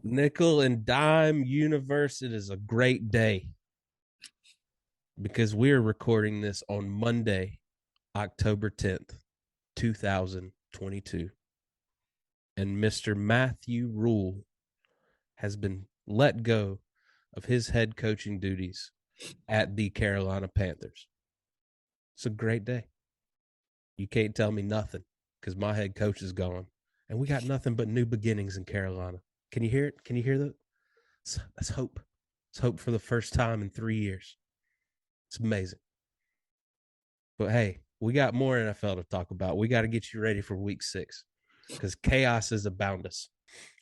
Nickel and dime universe, it is a great day because we're recording this on Monday, October 10th, 2022. And Mr. Matthew Rule has been let go of his head coaching duties at the Carolina Panthers. It's a great day. You can't tell me nothing because my head coach is gone. And we got nothing but new beginnings in Carolina. Can you hear it? Can you hear that? That's hope. It's hope for the first time in 3 years. It's amazing. But hey, we got more NFL to talk about. We got to get you ready for week 6 because chaos is abound us.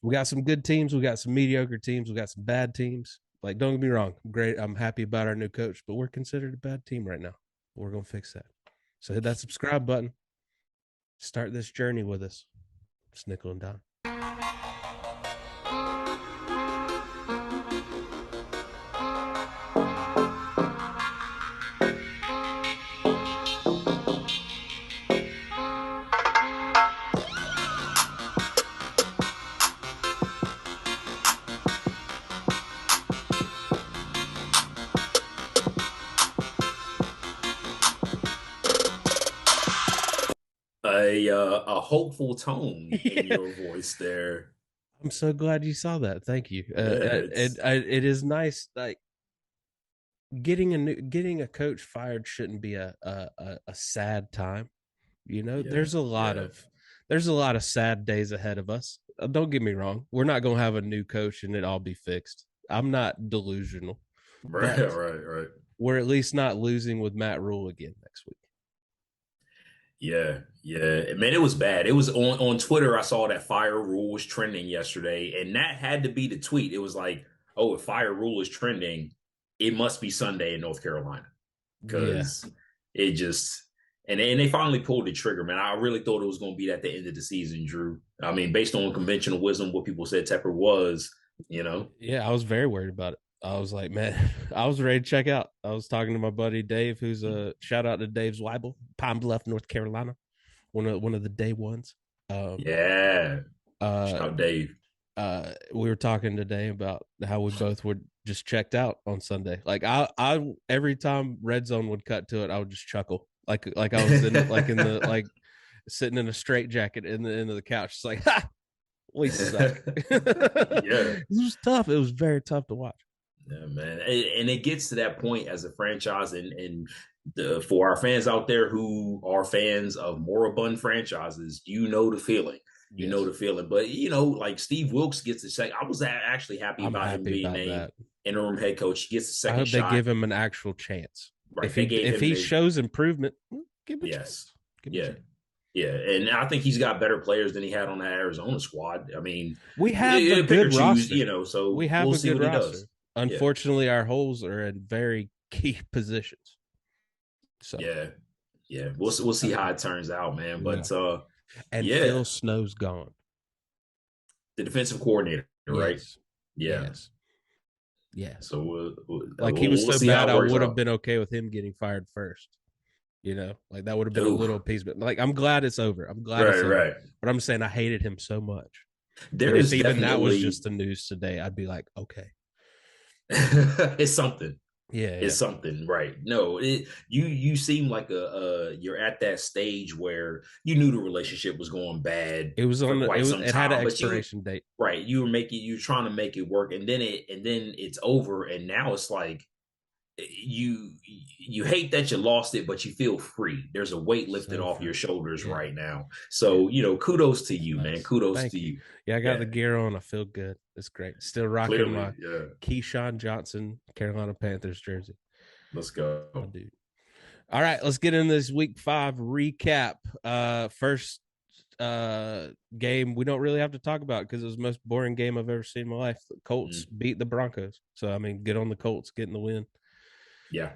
We got some good teams. We got some mediocre teams. We got some bad teams. Like, don't get me wrong. I'm happy about our new coach, but we're considered a bad team right now. We're going to fix that. So hit that subscribe button. Start this journey with us. It's Nickel and Dime. A hopeful tone in Yeah. your voice there. I'm so glad you saw that. Thank you. Yeah, It is nice. Like getting a coach fired shouldn't be a sad time. You know, yeah, yeah. there's a lot of sad days ahead of us. Don't get me wrong. We're not gonna have a new coach and it all be fixed. I'm not delusional, Right, but right. we're at least not losing with Matt Rule again next week. Yeah. Man, it was bad. It was on Twitter. I saw that fire rule was trending yesterday, and that had to be the tweet. It was like, oh, if fire rule is trending, it must be Sunday in North Carolina Yeah. because it just and they finally pulled the trigger, man. I really thought it was going to be at the end of the season, Drew. I mean, based on conventional wisdom, what people said Tepper was, you know. Yeah, I was very worried about it. I was like, man, I was ready to check out. I was talking to my buddy Dave, who's a shout out to Dave's Weibel, Pine Bluff, North Carolina, one of the day ones. Yeah. Shout Uh, out Dave. we were talking today about how we both were just checked out on Sunday. Like I every time Red Zone would cut to it, I would just chuckle, like I was in the like sitting in a straight jacket in the end of the couch. It's like, ha, we suck. Yeah. It was tough. It was very tough to watch. Yeah, man. And it gets to that point as a franchise and for our fans out there who are fans of moribund franchises, you know the feeling. You know Yes, the feeling. But, like Steve Wilkes gets a second. I was actually happy I'm about him happy being about named that. interim head coach. He gets a I second hope they shot. give him an actual chance. Right. If They he gave if him he the shows improvement, give him a yes. chance. Give him a Yeah. chance. Yeah. And I think he's got better players than he had on that Arizona squad. I mean, We have a pick or good choose, roster. We so have we'll a see good what he roster. does. Yeah. Unfortunately, our holes are in very key positions. So Yeah. Yeah. We'll see how it turns out, man. yeah. But And yeah, Phil Snow's gone. the defensive coordinator, right? Yes. Yeah. Yes. Yes. So Like he was we'll so see how bad, it I works would have out. been okay with him getting fired first. You know, like that would have been a Ooh, little appeasement. Like I'm gled it's over. I'm glad it's right, over. right. But I'm saying I hated him so much. There And if is even that was definitely just the news today, I'd be like, okay. it's something. Yeah, It's yeah. something, right? No, you seem like you're at that stage where you knew the relationship was going bad It was for on quite some it had an time, but expiration date. you're trying to make it work, and then it's over, and now it's like you hate that you lost it, but you feel free. There's a weight lifted So off your free. shoulders Yeah. right now. Yeah. So kudos to you, man. Nice. Kudos Thank to you. you. Yeah, I got Yeah, the gear on. I feel good. It's great. Still rocking clearly, my yeah. Keyshawn Johnson Carolina Panthers jersey. Let's My go. dude. All right, let's get into this week 5 recap. First game we don't really have to talk about because it was the most boring game I've ever seen in my life. The Colts Mm, beat the Broncos. So I mean, get on the Colts, getting the win. yeah,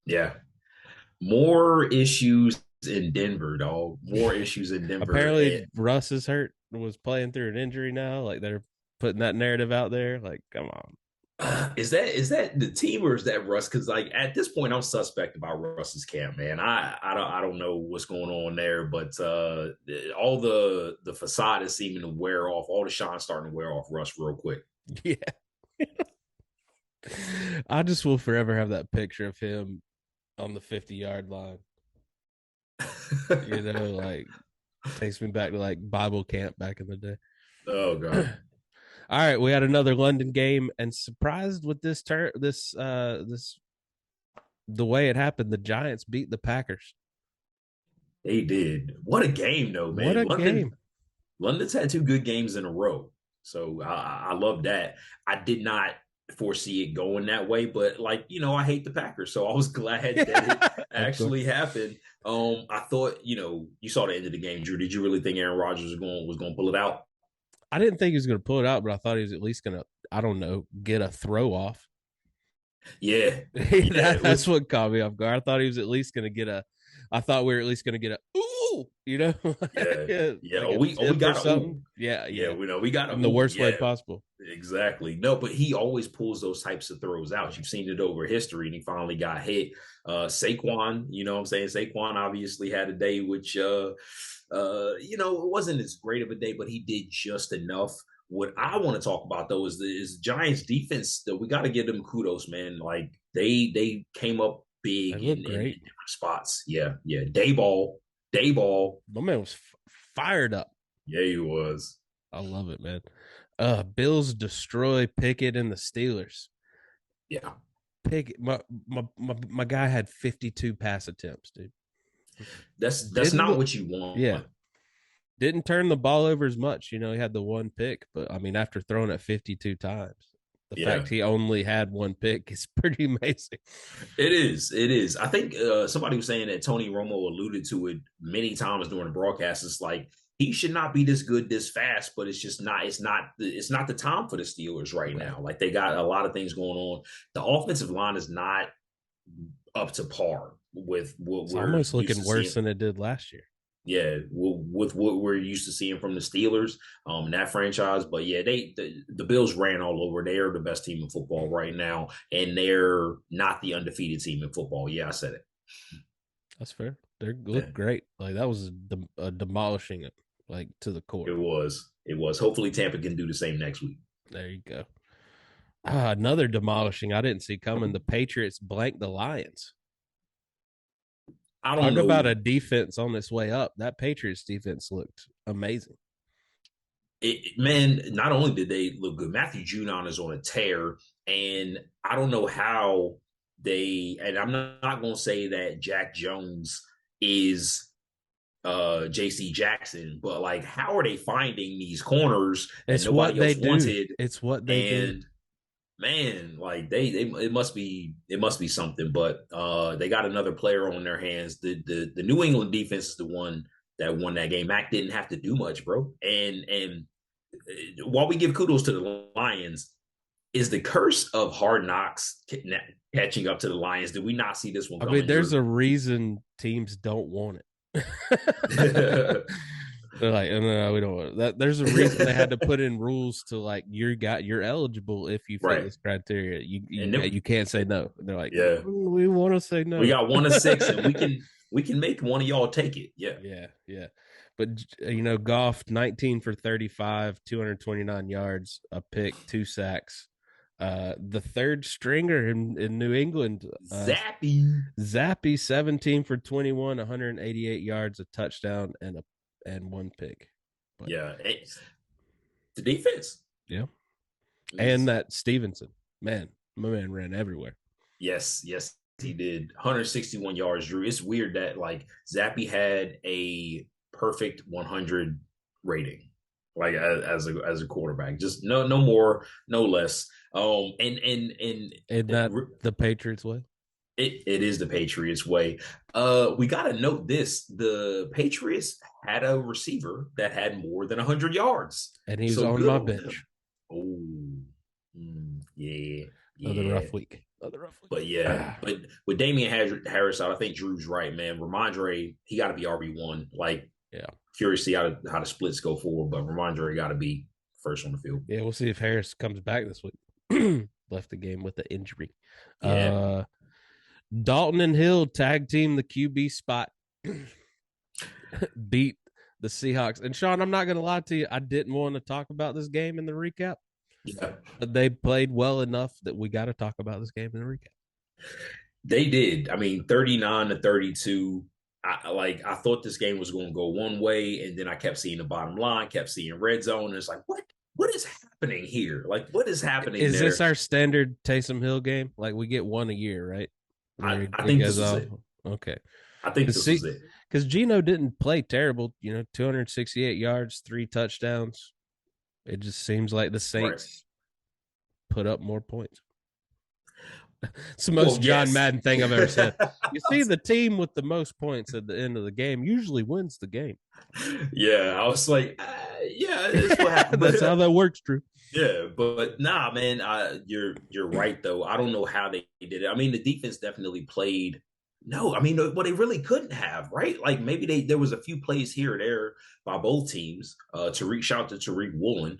yeah. More issues in Denver, dog. More issues in Denver. Apparently Russ is hurt, was playing through an injury now. Like they're putting that narrative out there. Like, come on. Is that the team or is that Russ? Because like at this point, I'm suspect about Russ's camp, man. I don't know what's going on there, but all the facade is seeming to wear off. All the shine's starting to wear off Russ real quick. Yeah. I just will forever have that picture of him on the 50-yard line. Like takes me back to like Bible camp back in the day. Oh God. All right, we had another London game, and surprised with this the way it happened, the Giants beat the Packers. They did. What a game, though, What man. a London game. London's had two good games in a row. So I love that. I did not foresee it going that way, but like, I hate the Packers. So I was glad that it Yeah, of course. actually happened. I thought, you saw the end of the game, Drew. Did you really think Aaron Rodgers was going to pull it out? I didn't think he was going to pull it out, but I thought he was at least going to, I don't know, get a throw off. Yeah. Yeah. It That's was what caught me off guard. I thought he was at least going to get a. I thought we were at least going to get a ooh, yeah. Yeah. like Oh, a we tip or got a something. ooh. Yeah, Yeah, yeah, we know we got a in the ooh. worst way Yeah. possible. Exactly. No, but he always pulls those types of throws out. You've seen it over history, and he finally got hit. Saquon, you know what I'm saying? Saquon obviously had a day which it wasn't as great of a day, but he did just enough. What I want to talk about though is Giants defense. That we got to give them kudos, man. Like they came up They big look in great. different spots. Yeah, yeah. Dayball. My man was fired up. Yeah, he was. I love it, man. Bills destroy Pickett and the Steelers. Yeah. Pickett, my guy had 52 pass attempts, dude. That's Didn't not look, what you yeah, want. didn't turn the ball over as much. He had the one pick, but I mean, after throwing it 52 times, the Yeah. fact he only had one pick is pretty amazing. It is. It is. I think somebody was saying that Tony Romo alluded to it many times during the broadcast. It's like he should not be this good this fast, but it's just not. It's not the time for the Steelers right Right. now. Like they got a lot of things going on. The offensive line is not up to par with what It's we're almost used looking to worse seeing. than it did last year. Yeah, with what we're used to seeing from the Steelers, that franchise. But yeah, the Bills ran all over. They are the best team in football right now, and they're not the undefeated team in football. Yeah, I said it. That's fair. They Yeah, look great. Like that was demolishing it, like to the core. it was. It was. Hopefully, Tampa can do the same next week. There you go. Another demolishing I didn't see coming. The Patriots blanked the Lions. I don't Talk about know. a defense on its way up. That Patriots defense looked amazing. Man, not only did they look good, Matthew Judon is on a tear, and I don't know how they. And I'm not going to say that Jack Jones is JC Jackson, but like how are they finding these corners that It's what nobody they else do. wanted? It's what they do. And man, like they it must be something. But they got another player on their hands. The New England defense is the one that won that game. Mac didn't have to do much, bro. And while we give kudos to the Lions, is the curse of Hard Knocks catching up to the Lions? Did we not see this one I mean, coming, there's Drew? a reason teams don't want it. They're like, no, we don't want it. There's a reason they had to put in rules to like you're eligible if you fit Right. this criteria. You And you, then, you can't say no. And they're like, yeah, we want to say no. we got 1 of 6, and we can make one of y'all take it. Yeah. Yeah. But Goff 19 for 35, 229 yards, a pick, 2 sacks. The third stringer in New England, Zappy 17 for 21, 188 yards, a touchdown, and one pick. But, Yeah. The defense. yeah. And that Stevenson, man, my man ran everywhere. Yes, he did. 161 yards, Drew. It's weird that like Zappy had a perfect 100 rating, like as a quarterback. Just no more, no less. And that the Patriots way. It is the Patriots way. We got to note this: the Patriots had a receiver that had more than 100 yards, and he was on my bench. Oh, yeah. Another rough week. But yeah, but with Damian Harris out, I think Drew's right, man. Ramondre, he got to be RB1. Like, yeah, curious to see how the splits go forward, but Ramondre got to be first on the field. Yeah, we'll see if Harris comes back this week. Left the game with an injury. Yeah. Dalton and Hill tag team the QB spot. Beat the Seahawks. And Shawn, I'm not going to lie to you. I didn't want to talk about this game in the recap. Yeah, But they played well enough that we got to talk about this game in the recap. they did. I mean, 39-32. I thought this game was going to go one way, and then I kept seeing the bottom line, kept seeing red zone, and it's like, what is happening here? Like, what is happening Is this there? our standard Taysom Hill game? Like we get one a year, right? Where I it think this goes was off. it. Okay. I think Because this was it. Geno didn't play terrible. 268 yards, 3 touchdowns. It just seems like the Right. Saints put up more points. It's the Well, most John yes. Madden thing I've ever said. You see, the team with the most points at the end of the game usually wins the game. Yeah, I was like, yeah, it's what happened. That's how But that works, Drew. yeah, but nah, man, you're right though. I don't know how they did it. I mean, the defense definitely played. No, I mean, well, they really couldn't have, right? Like maybe there was a few plays here or there by both teams. Tariq shout out to Tariq Woolen.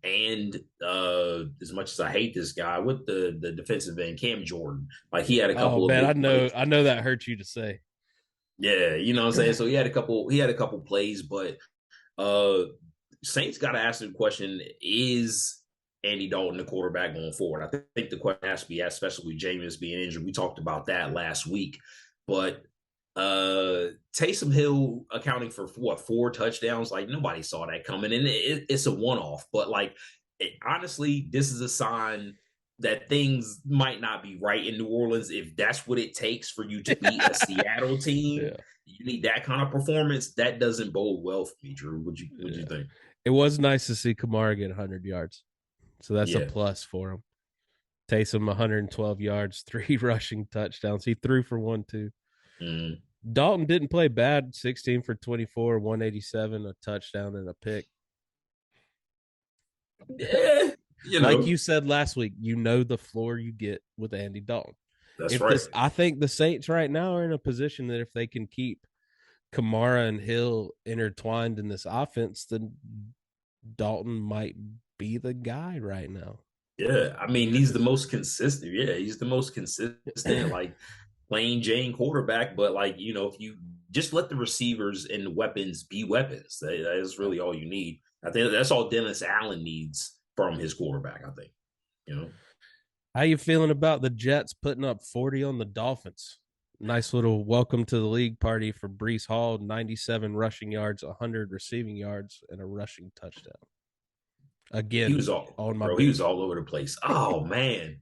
And as much as I hate this guy with the defensive end, Cam Jordan, like he had a Oh couple of man, big plays. I know that hurts you to say. Yeah, you know what I'm saying? So he had a couple plays, but uh Saints got to ask the question: is Andy Dalton the quarterback going forward? I think the question has to be asked, especially with Jameis being injured. We talked about that last week, but Taysom Hill accounting for what 4 touchdowns? Like nobody saw that coming, and it's a one-off. But like honestly, this is a sign that things might not be right in New Orleans. If that's what it takes for you to beat a Seattle team, Yeah. you need that kind of performance. That doesn't bode well for me, Drew. Would you Yeah. think? It was nice to see Kamara get 100 yards. So that's a Yeah. plus for him. Taysom 112 yards, 3 rushing touchdowns. He threw for 1 too. Mm. Dalton didn't play bad. 16 for 24, 187, a touchdown and a pick. Yeah. Like you said last week, you know the floor you get with Andy Dalton. That's right. I think the Saints right now are in a position that if they can keep Kamara and Hill intertwined in this offense, then Dalton might be the guy right now. Yeah. I mean, he's the most consistent. Yeah, he's the most consistent, like plain Jane quarterback. But like, if you just let the receivers and the weapons be weapons, that is really all you need. I think that's all Dennis Allen needs from his quarterback, I think. How you feeling about the Jets putting up 40 on the Dolphins? Nice little welcome to the league party for Breece Hall, 97 rushing yards, 100 receiving yards, and a rushing touchdown. Again, He was all on my bro, bench. he was all over the place. Oh man.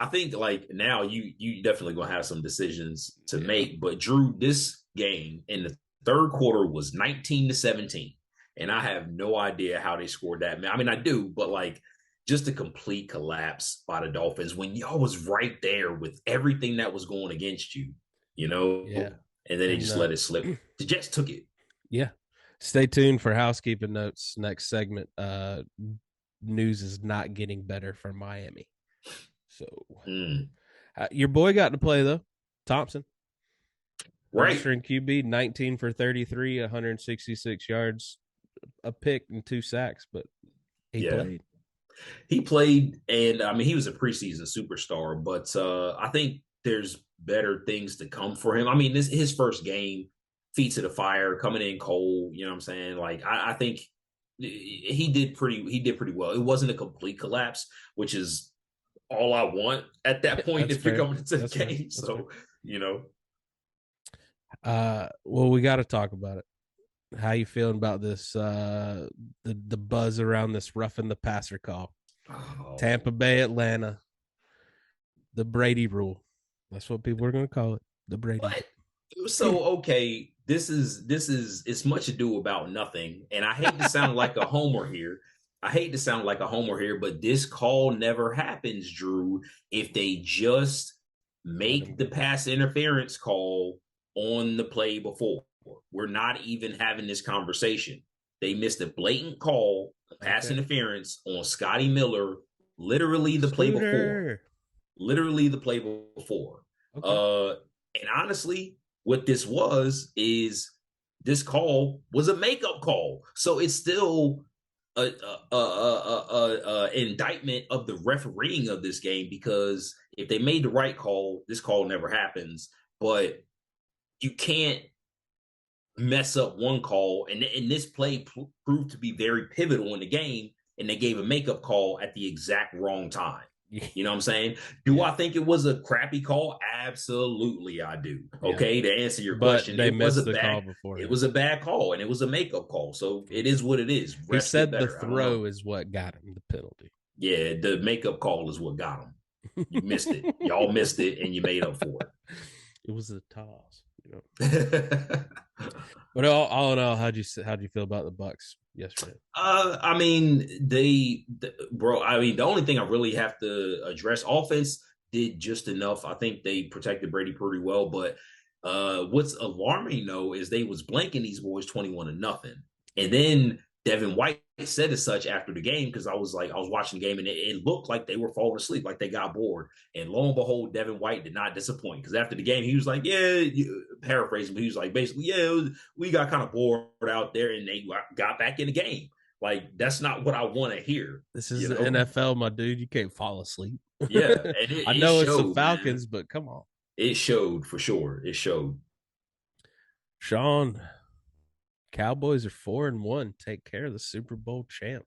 I think like now you definitely gonna have some decisions to make. But Drew, this game in the third quarter was 19-17. And I have no idea how they scored that. I mean, I do, but like just a complete collapse by the Dolphins when y'all was right there with everything that was going against you, Yeah. and then they just let it slip. The Jets took it. Yeah. Stay tuned for housekeeping notes next segment. News is not getting better for Miami. So your boy got to play though. Thompson. Right. Registering QB, 19 for 33, 166 yards, a pick and 2 sacks, but he played. He played, and I mean, he was a preseason superstar, but I think there's better things to come for him. I mean, this his first game, feet to the fire, coming in cold. You know what I'm saying? Like, I think he did pretty well. It wasn't a complete collapse, which is all I want at that point if you're coming into the game. So, well, we got to talk about it. How you feeling about this? The buzz around this roughing the passer call. Oh. Tampa Bay, Atlanta. The Brady rule. That's what people are going to call it. The Brady. What? So okay, this is it's much ado about nothing, and I hate to sound like a homer here. But this call never happens, Drew. If they just make the pass interference call on the play before, we're not even having this conversation. They missed a blatant call, pass interference on Scotty Miller, literally the play before. Okay. And honestly, what this is this call was a makeup call. So it's still a indictment of the refereeing of this game, because if they made the right call, this call never happens. But you can't mess up one call, and this play proved to be very pivotal in the game. and they gave a makeup call at the exact wrong time. Yeah. You know what I'm saying? Do I think it was a crappy call? Absolutely, I do. Yeah. Okay, to answer your But question, they it was missed a the call bad, it beforehand. was a bad call, and it was a makeup call. So it is what it is. He Refs get said the better. I don't know. throw is what got him the penalty. Yeah, the makeup call is what got him. You missed it. Y'all missed it, and you made up for It was a toss, you know. it. But all in all, how'd you feel about the Bucks yesterday? I mean, bro. I mean, the only thing I really have to address, offense did just enough. I think they protected Brady pretty well. But what's alarming though is they was blanking these boys 21-0, and then Devin White said as such after the game because I was watching the game and it looked like they were falling asleep, like they got bored. And lo and behold, Devin White did not disappoint because after the game he was like, "Yeah," paraphrasing, but he was like, basically, "Yeah, we got kind of bored out there, and they got back in the game." Like that's not what I want to hear. This is the NFL, my dude. You can't fall asleep. Yeah, and I know showed, it's the Falcons, man. but come on. It showed for sure. It showed. Shawn, Cowboys are 4-1. Take care of the Super Bowl champ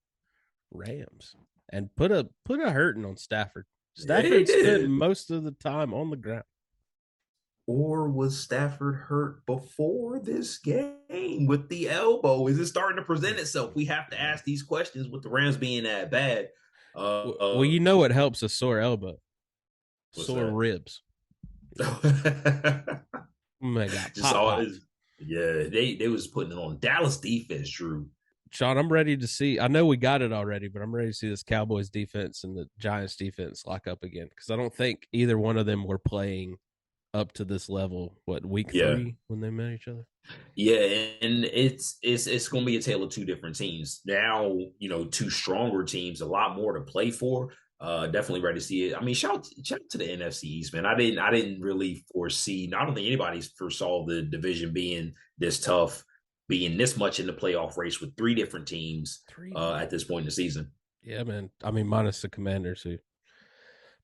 Rams and put a hurting on Stafford. Stafford spent most of the time on the ground. Or was Stafford hurt before this game with the elbow? Is it starting to present itself? We have to ask these questions with the Rams being that bad. Well, you know what helps a sore elbow? Sore ribs. My God, just always, yeah, they was putting it on Dallas defense, Drew. Shawn, I'm ready to see. I know we got it already, but I'm ready to see this Cowboys defense and the Giants defense lock up again because I don't think either one of them were playing up to this level. What, week 3 when they met each other? Yeah, and it's going to be a tale of two different teams. Now, two stronger teams, a lot more to play for. Definitely ready to see it. I mean, shout to the NFC East, man. I didn't really foresee. I don't think anybody foresaw the division being this tough, being this much in the playoff race with 3 different teams at this point in the season. Yeah, man. I mean, minus the Commanders, who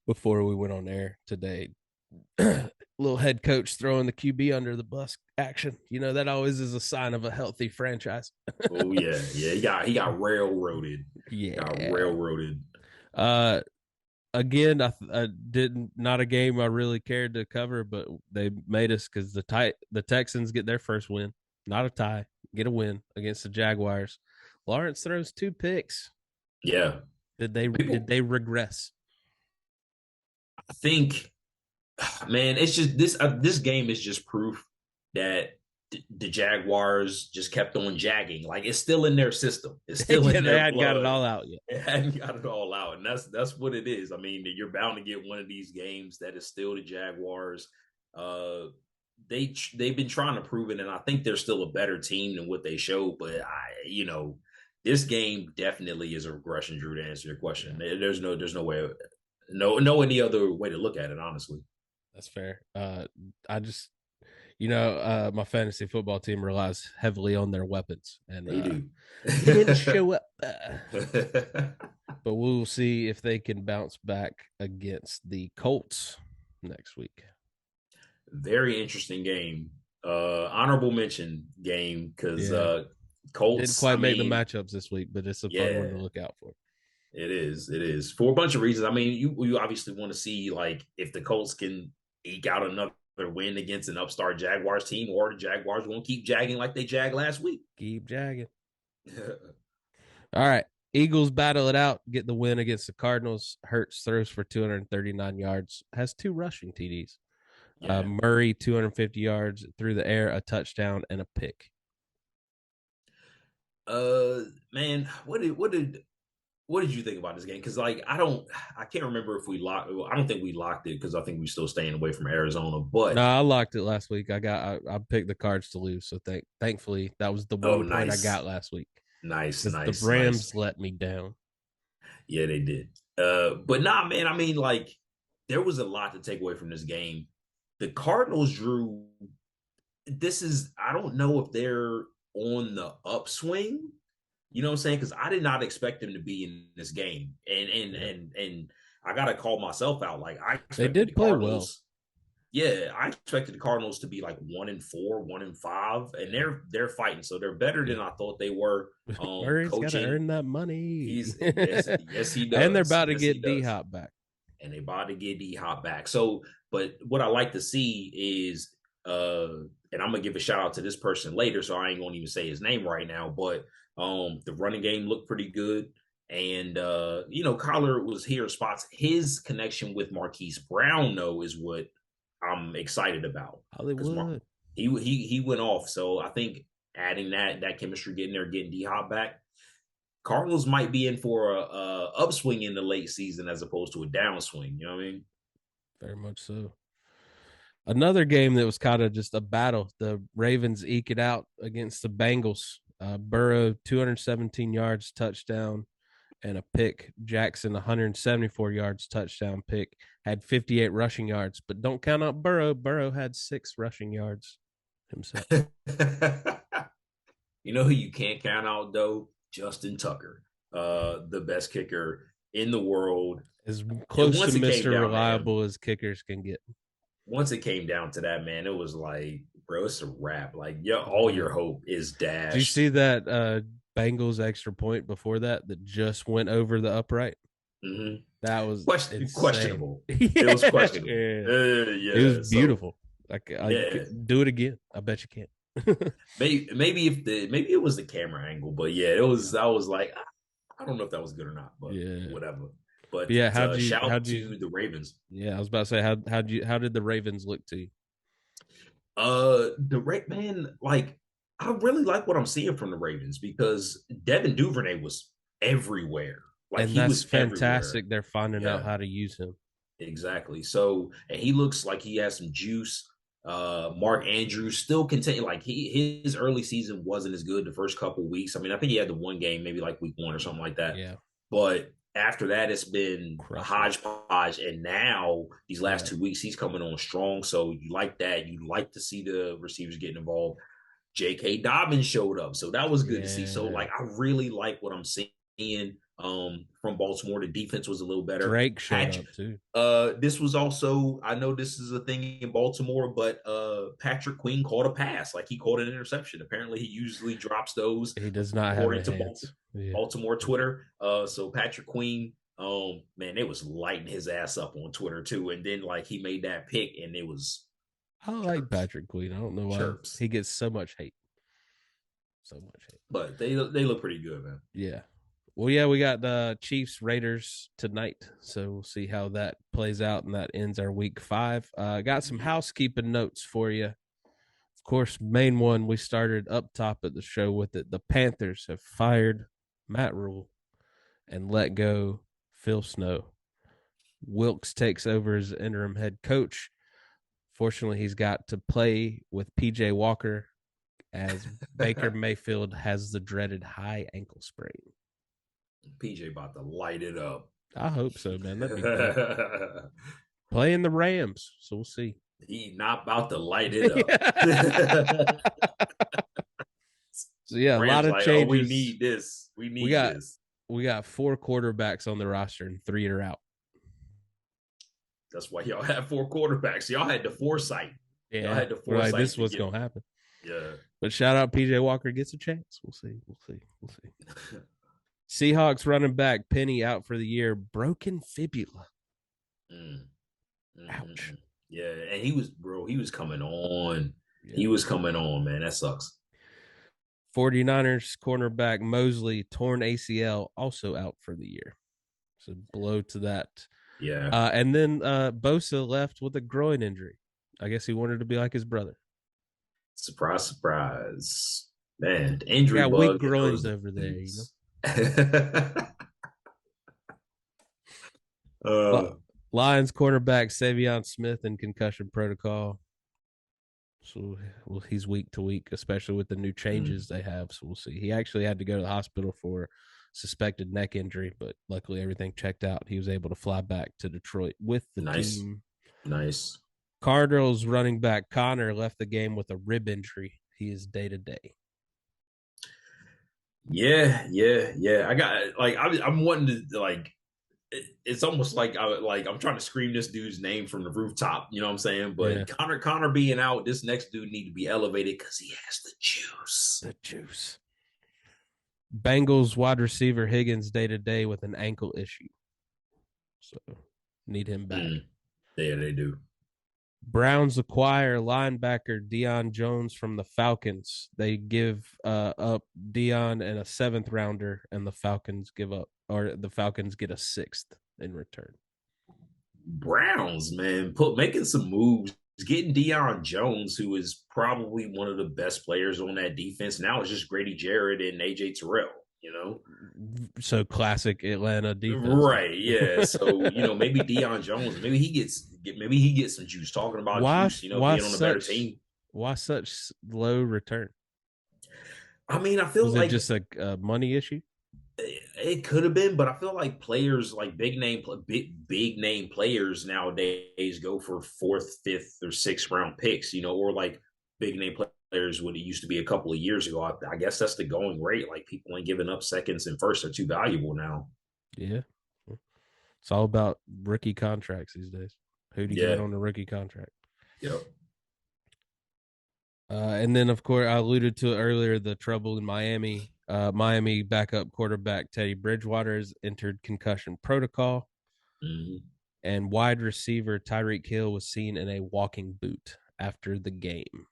before we went on air today, little head coach throwing the QB under the bus action. That always is a sign of a healthy franchise. Oh yeah, he got railroaded. Yeah, got railroaded. Again, I didn't, not a game I really cared to cover, but they made us because the Texans get their first win, not a tie, get a win against the Jaguars. Lawrence throws 2 picks. Yeah, did they regress? I think, man, it's just this game is just proof that the Jaguars just kept on jagging. Like it's still in their system. It's still in their They hadn't got it all out yet. It hadn't got it all out, and that's what it is. I mean, you're bound to get one of these games that is still the Jaguars. They've been trying to prove it, and I think they're still a better team than what they showed. But this game definitely is a regression, Drew. To answer your question, there's no way, no any other way to look at it, honestly. That's fair. I just, my fantasy football team relies heavily on their weapons, and they do. They didn't show up. But we'll see if they can bounce back against the Colts next week. Very interesting game. Honorable mention game because Colts didn't quite make the matchups this week, but it's a fun one to look out for. It is for a bunch of reasons. I mean, you obviously want to see like if the Colts can eke out another win against an upstart Jaguars team, or the Jaguars won't keep jagging like they jagged last week. Keep jagging. All right. Eagles battle it out, get the win against the Cardinals. Hurts throws for 239 yards, has 2 rushing TDs. Yeah. Murray, 250 yards through the air, a touchdown, and a pick. Man, what did you think about this game? Because like I can't remember if we locked. I don't think we locked it because I think we're still staying away from Arizona. But no, I locked it last week. I picked the Cards to lose, so thankfully that was the one point I got last week. Nice. The Rams let me down. Yeah, they did. But nah, man. I mean, like there was a lot to take away from this game. The Cardinals, Drew. I don't know if they're on the upswing. You know what I'm saying? Because I did not expect them to be in this game, and I gotta call myself out. Like they did play well. Yeah, I expected the Cardinals to be like 1-4, 1-5, and Yeah. they're fighting, so they're better than Yeah. I thought they were. Murray's got to Coaching, earn that money. he's yes he And they're does, about to yes he get D does, Hop back. and they about to get D Hop back. So, but what I like to see is, and I'm gonna give a shout out to this person later, so I ain't gonna even say his name right now, but the running game looked pretty good. And Collar was here spots. His connection with Marquise Brown, though, is what I'm excited about because Hollywood. he went off. So I think adding that chemistry, getting there, getting D Hop back, Cardinals might be in for a upswing in the late season as opposed to a downswing. You know what I mean? Very much so. Another game that was kind of just a battle. The Ravens eke it out against the Bengals. Burrow, 217 yards, touchdown, and a pick. Jackson, 174 yards, touchdown, pick. Had 58 rushing yards, but don't count out Burrow. Burrow had 6 rushing yards himself. You know who you can't count out though? Justin Tucker, the best kicker in the world. As And close to once it came Mr. down to him, Reliable as kickers can get. once it came down to that, man, it was like, bro, it's a wrap. Like, all Yeah. your hope is Did you dashed. see that Bengals extra point before that just went over the upright? Mm-hmm. That was insane. Questionable. It was questionable. Yeah. It was Yeah. So beautiful. Like I yeah, do it again. I bet you can. maybe it was the camera angle, but yeah, it was. I was like, I don't know if that was good or not, but Yeah. whatever. But But yeah, shout out how'd you to the Ravens. yeah, I was about to say how did the Ravens look to you? The man, like, I really like what I'm seeing from the Ravens because Devin Duvernay was everywhere. Like, And he that's was everywhere. fantastic. They're finding out Yeah, how to use him. exactly. So, and he looks like he has some juice. Mark Andrews still continue, like, his early season wasn't as good the first couple weeks. I mean, I think he had the one game, maybe like week 1 or something like that. Yeah. But after that, it's been a Crushing it. hodgepodge. And now these last Yeah. 2 weeks, he's coming on strong. So you like that. You like to see the receivers getting involved. J.K. Dobbins showed up. So that was good to see. So, Yeah. like, I really like what I'm seeing from Baltimore. The defense was a little better. Drake showed Patrick, up too. this was also, I know this is a thing in Baltimore, but Patrick Queen caught a pass. Like, he caught an interception. Apparently, he usually drops those He does not have according a to hands. Yeah. Baltimore Twitter. So Patrick Queen, man, they was lighting his ass up on Twitter too. And then, like, he made that pick, and it was I like Patrick Queen. I don't know why chirps. he gets so much hate. So much hate. But they look pretty good, man. Yeah. Well, yeah, we got the Chiefs Raiders tonight, so we'll see how that plays out, and that ends our week 5. Got some housekeeping notes for you. Of course, main one we started up top of the show with it. The Panthers have fired Matt Rule and let go Phil Snow. Wilkes takes over as interim head coach. Fortunately, he's got to play with PJ Walker as Baker Mayfield has the dreaded high ankle sprain. PJ about to light it up. I hope so, man. That'd be great. Playing the Rams, so we'll see. He not about to light it up. So yeah, Rams a lot of like, changes. we need this. We need this. We got 4 quarterbacks on the roster and 3 are out. That's why y'all had 4 quarterbacks. Y'all had the foresight. Yeah, y'all had the foresight. Right, this is what's gonna happen. Yeah. But shout out PJ Walker gets a chance. We'll see. Seahawks running back Penny out for the year, broken fibula. Ouch. Yeah, and he was coming on. Yeah. He was coming on, man. That sucks. 49ers cornerback Mosley, torn ACL, also out for the year. So blow to that. Yeah. And then Bosa left with a groin injury. I guess he wanted to be like his brother. Surprise, surprise. Man, injury got bug. Weak groins over there, you know. Lions cornerback Savion Smith in concussion protocol. So he's week to week, especially with the new changes they have. So we'll see. He actually had to go to the hospital for suspected neck injury, but luckily everything checked out. He was able to fly back to Detroit with the team. Nice. Cardinals running back Connor left the game with a rib injury. He is day to day. Yeah. I got I'm wanting to it's almost like I'm trying to scream this dude's name from the rooftop. You know what I'm saying? Yeah, But Connor being out, this next dude need to be elevated because he has the juice. the juice. Bengals wide receiver Higgins day to day with an ankle issue, so need him back. Yeah, they do. Browns acquire linebacker Deion Jones from the Falcons. They give up Deion and a 7th rounder, and the Falcons the Falcons get a 6th in return. Browns, man, making some moves, getting Deion Jones, who is probably one of the best players on that defense. Now it's just Grady Jarrett and AJ Terrell, you know? So classic Atlanta defense. Right, yeah. So, maybe Deion Jones, maybe he gets some juice talking about why juice, why being on a better such team. why such low return? I mean, I feel Was it like just a money issue? it could have been, but I feel like players like big name players nowadays go for 4th, 5th, or 6th round picks, or like big name players what it used to be a couple of years ago. I guess that's the going rate. Like people ain't giving up seconds and firsts are too valuable now. Yeah. It's all about rookie contracts these days. Who do you got Yeah. on the rookie contract? Yep. And then, of course, I alluded to it earlier, the trouble in Miami. Miami backup quarterback Teddy Bridgewater has entered concussion protocol, and wide receiver Tyreek Hill was seen in a walking boot after the game.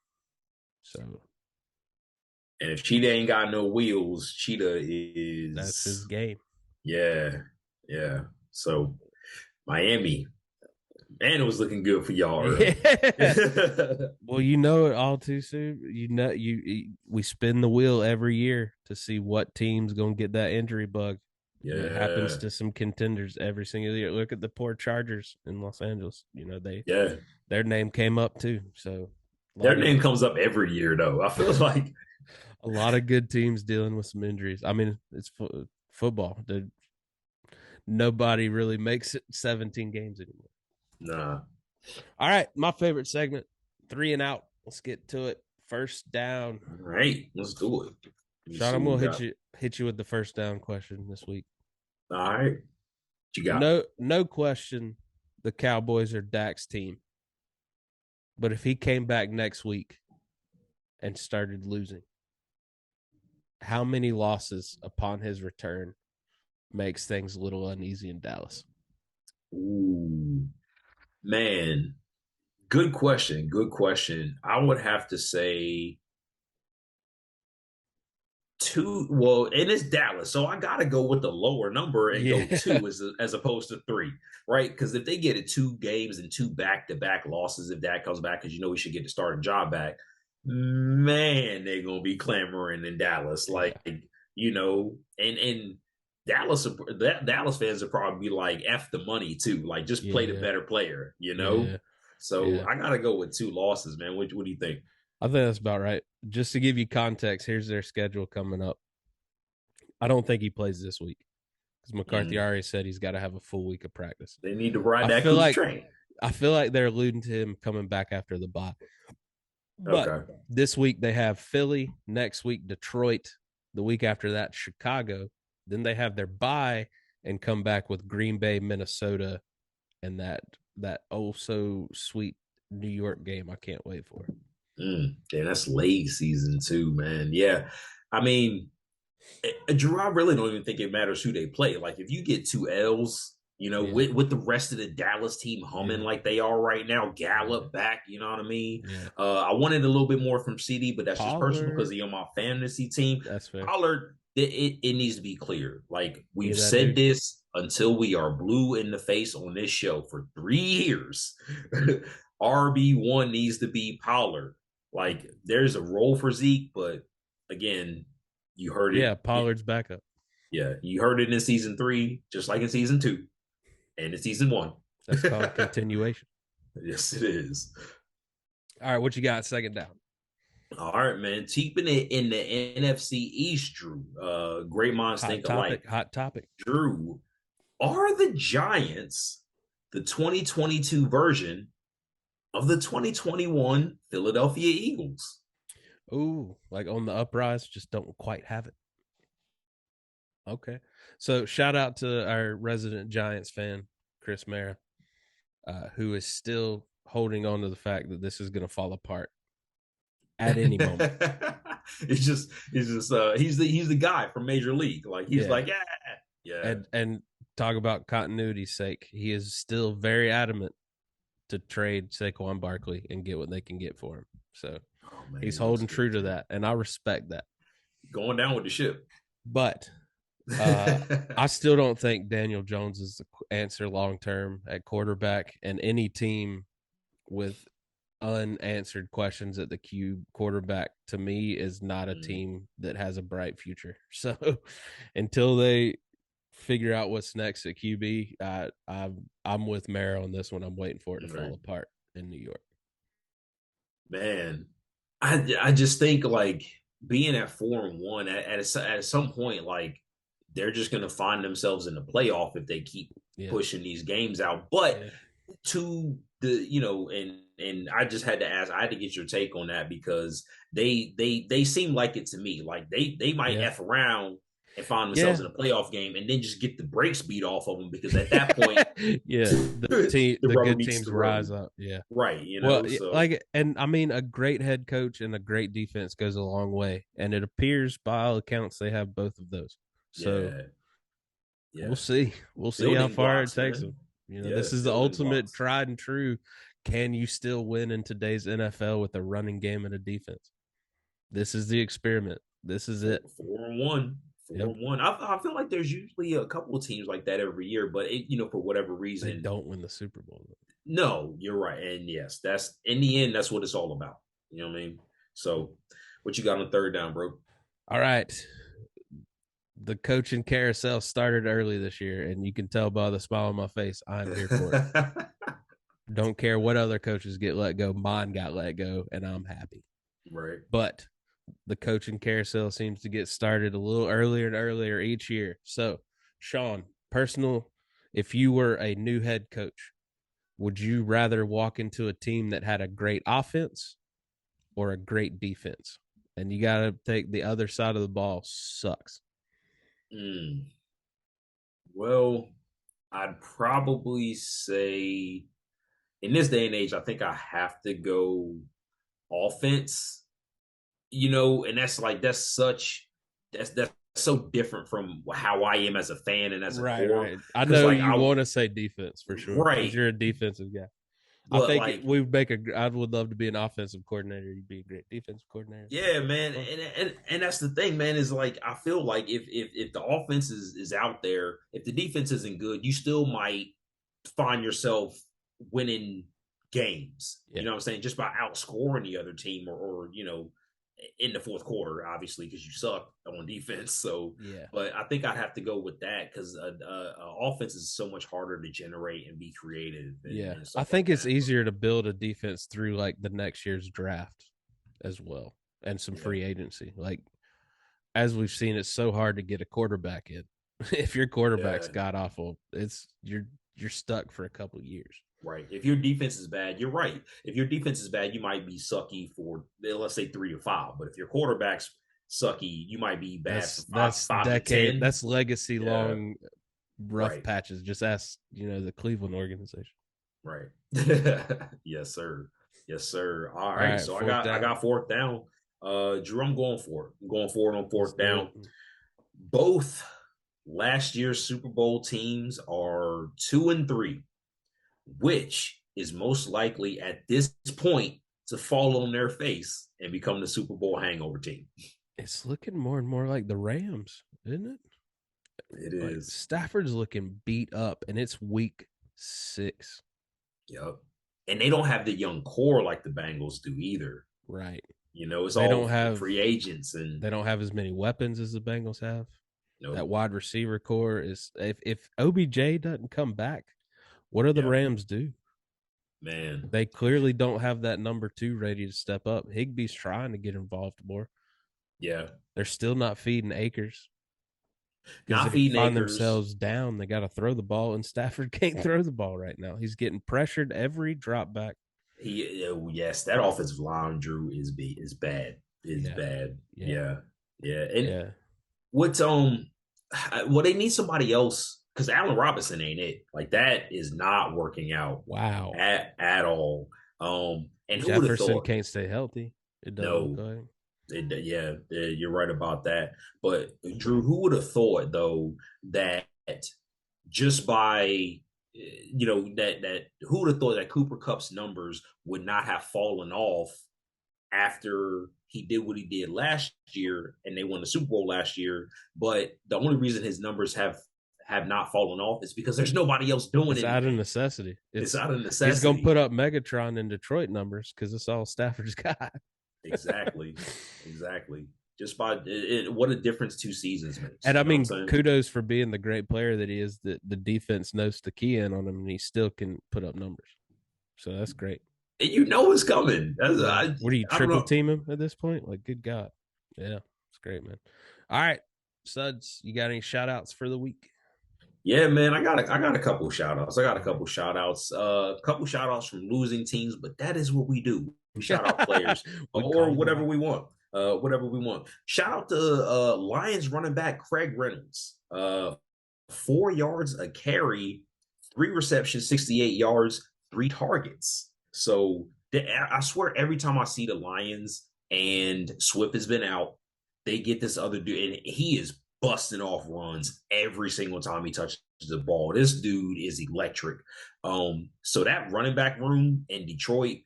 So, and if Cheetah ain't got no wheels, Cheetah is that's his game. Yeah. Yeah. So Miami, man, it was looking good for y'all early. Well, you know it all too soon. We spin the wheel every year to see what team's gonna get that injury bug. Yeah. And it happens to some contenders every single year. Look at the poor Chargers in Los Angeles. Their name came up too. So their name comes up every year though. I feel like a lot of good teams dealing with some injuries. I mean, it's football. Nobody really makes it 17 games anymore. Nah. All right, my favorite segment, 3 and out. Let's get to it. First down. All right, let's do it. Shawn, I'm gonna hit you with the first down question this week. All right. What you got? No question, the Cowboys are Dak's team. But if he came back next week and started losing, how many losses upon his return makes things a little uneasy in Dallas? Ooh, man. Good question. Good question. I would have to say 2. Well, and it's Dallas, so I gotta go with the lower number and go 2 as opposed to 3, right? Because if they get it 2 games and 2 back-to-back losses, if Dak comes back, because we should get the starting job back, man, they're gonna be clamoring in Dallas, and Dallas fans would probably be like, "F the money too, like." Play the better player, Yeah. So I gotta go with 2 losses, man. What do you think? I think that's about right. Just to give you context, here's their schedule coming up. I don't think he plays this week because McCarthy already said he's got to have a full week of practice. They need to ride that coach train. I feel like they're alluding to him coming back after the bye. But this week they have Philly, next week Detroit, the week after that Chicago. Then they have their bye and come back with Green Bay, Minnesota, and that oh so sweet New York game I can't wait for. Yeah, that's late season too, man. Yeah, I mean, Drew, I really don't even think it matters who they play. Like, if you get 2 L's, with the rest of the Dallas team humming like they are right now, Gallup back, you know what I mean? Yeah. I wanted a little bit more from CD, but that's Pollard, just personal because he's on my fantasy team. That's fair. Pollard, it needs to be clear. Like, we've said this until we are blue in the face on this show for 3 years. RB1 needs to be Pollard. Like, there's a role for Zeke, but again, you heard it. Yeah, Pollard's backup. Yeah, you heard it in season 3, just like in season 2 and in season 1. That's called continuation. Yes, it is. All right, what you got second down? All right, man. Keeping it in the NFC East, Drew. Great minds think alike. Hot topic. Drew, are the Giants the 2022 version of the 2021 Philadelphia Eagles? Ooh, like on the uprise, just don't quite have it. Okay. So shout out to our resident Giants fan, Chris Mara, who is still holding on to the fact that this is going to fall apart at any moment. He's the guy from Major League. Like he's Yeah. like, yeah, yeah. And talk about continuity's sake, he is still very adamant to trade Saquon Barkley and get what they can get for him. So Oh man, he's he looks holding good true to too. that, and I respect that. Going down with the ship. But uh, I still don't think Daniel Jones is the answer long term at quarterback, and any team with unanswered questions at the Q quarterback to me is not a team that has a bright future. So until they figure out what's next at QB, I'm with Mara on this one. I'm waiting for it to fall apart in New York. Man, I just think like being at 4-1 at some point, like they're just gonna find themselves in the playoff if they keep pushing these games out. But to the and I just had to ask, I had to get your take on that because they seem like it to me. Like they might F around and find themselves in a playoff game and then just get the brakes beat off of them because at that point, the rubber good meets teams the road. rise up. Yeah. Right. Well, So like, and I mean, a great head coach and a great defense goes a long way, and it appears by all accounts they have both of those. So we'll see. We'll see how far it takes them. This is the ultimate tried and true. Can you still win in today's NFL with a running game and a defense? This is the experiment. This is it. 4-1. 4-1. I feel like there's usually a couple of teams like that every year, but for whatever reason, they don't win the Super Bowl. No, you're right. And yes, that's in the end, that's what it's all about. You know what I mean? So what you got on third down, bro? All right. The coaching carousel started early this year, and you can tell by the smile on my face, I'm here for it. Don't care what other coaches get let go. Mine got let go, and I'm happy. Right. But the coaching carousel seems to get started a little earlier and earlier each year. So, Shawn, if you were a new head coach, would you rather walk into a team that had a great offense or a great defense? And you got to take the other side of the ball sucks. Well, I'd probably say in this day and age, I think I have to go offense, and that's so different from how I am as a fan and as a core. Right. I know like, you want to say defense for sure, right? Because you're a defensive guy. But I think I would love to be an offensive coordinator. You'd be a great defensive coordinator. Yeah, man, and that's the thing, man. Is like I feel like if the offense is out there, if the defense isn't good, you still might find yourself winning games. You know what I'm saying? Just by outscoring the other team, or in the fourth quarter, obviously, because you suck on defense. So, but I think I'd have to go with that because offense is so much harder to generate and be creative. And I think it's easier to build a defense through like the next year's draft as well and some free agency. Like as we've seen, it's so hard to get a quarterback in. If your quarterback's god awful, you're stuck for a couple of years. Right. If your defense is bad, you're right. If your defense is bad, you might be sucky for let's say 3 or 5. But if your quarterback's sucky, you might be bad for 5 decade. to 10. That's legacy long rough patches. Just ask the Cleveland organization. Right. Yes, sir. Yes, sir. All right. So I got fourth down. Drew, I'm going for it. I'm going for it on fourth down. Both last year's Super Bowl teams are 2-3. Which is most likely at this point to fall on their face and become the Super Bowl hangover team? It's looking more and more like the Rams, isn't it? It is. Stafford's looking beat up, and it's week 6. Yep. And they don't have the young core like the Bengals do either. Right. It's they all don't have free agents, and they don't have as many weapons as the Bengals have. Nope. That wide receiver core is if OBJ doesn't come back, what do the Rams do? Man, they clearly don't have that number 2 ready to step up. Higbee's trying to get involved more. Yeah. They're still not feeding Akers. Not if feeding they find Akers. themselves down, they got to throw the ball, and Stafford can't throw the ball right now. He's getting pressured every drop back. Yes, that offensive line, Drew, is bad. Is bad. Yeah. And what's well, they need somebody else because Allen Robinson ain't it. Like that is not working out Wow. at all. And who would have Jefferson thought? can't stay healthy. It doesn't look No, like. yeah, you're right about that. But Drew, who would have thought though that just by that who would have thought that Cooper Cup's numbers would not have fallen off after he did what he did last year and they won the Super Bowl last year. But the only reason his numbers have not fallen off is because there's nobody else doing It's out of anything. necessity. It's out of He's going to put necessity. up Megatron in Detroit numbers because it's all Stafford's got. Exactly. Exactly. Just by what a difference 2 seasons makes. And I You know what I'm mean, saying? kudos for being the great player that he is. That the defense knows to key in on him, and he still can put up numbers. So that's great. And it's coming. What do you I don't triple know. team him at this point? Like, good God. Yeah, it's great, man. All right, Suds, you got any shout outs for the week? Yeah, man, I got a couple of shout outs. I got a couple of shout outs. A couple shout outs from losing teams, but that is what we do. We shout out players We or call whatever him. we want. Whatever we want. Shout out to Lions running back Craig Reynolds. 4 yards a carry, 3 receptions, 68 yards, 3 targets. So I swear every time I see the Lions and Swift has been out, they get this other dude, and he is busting off runs every single time he touches the ball. This dude is electric. So that running back room in Detroit,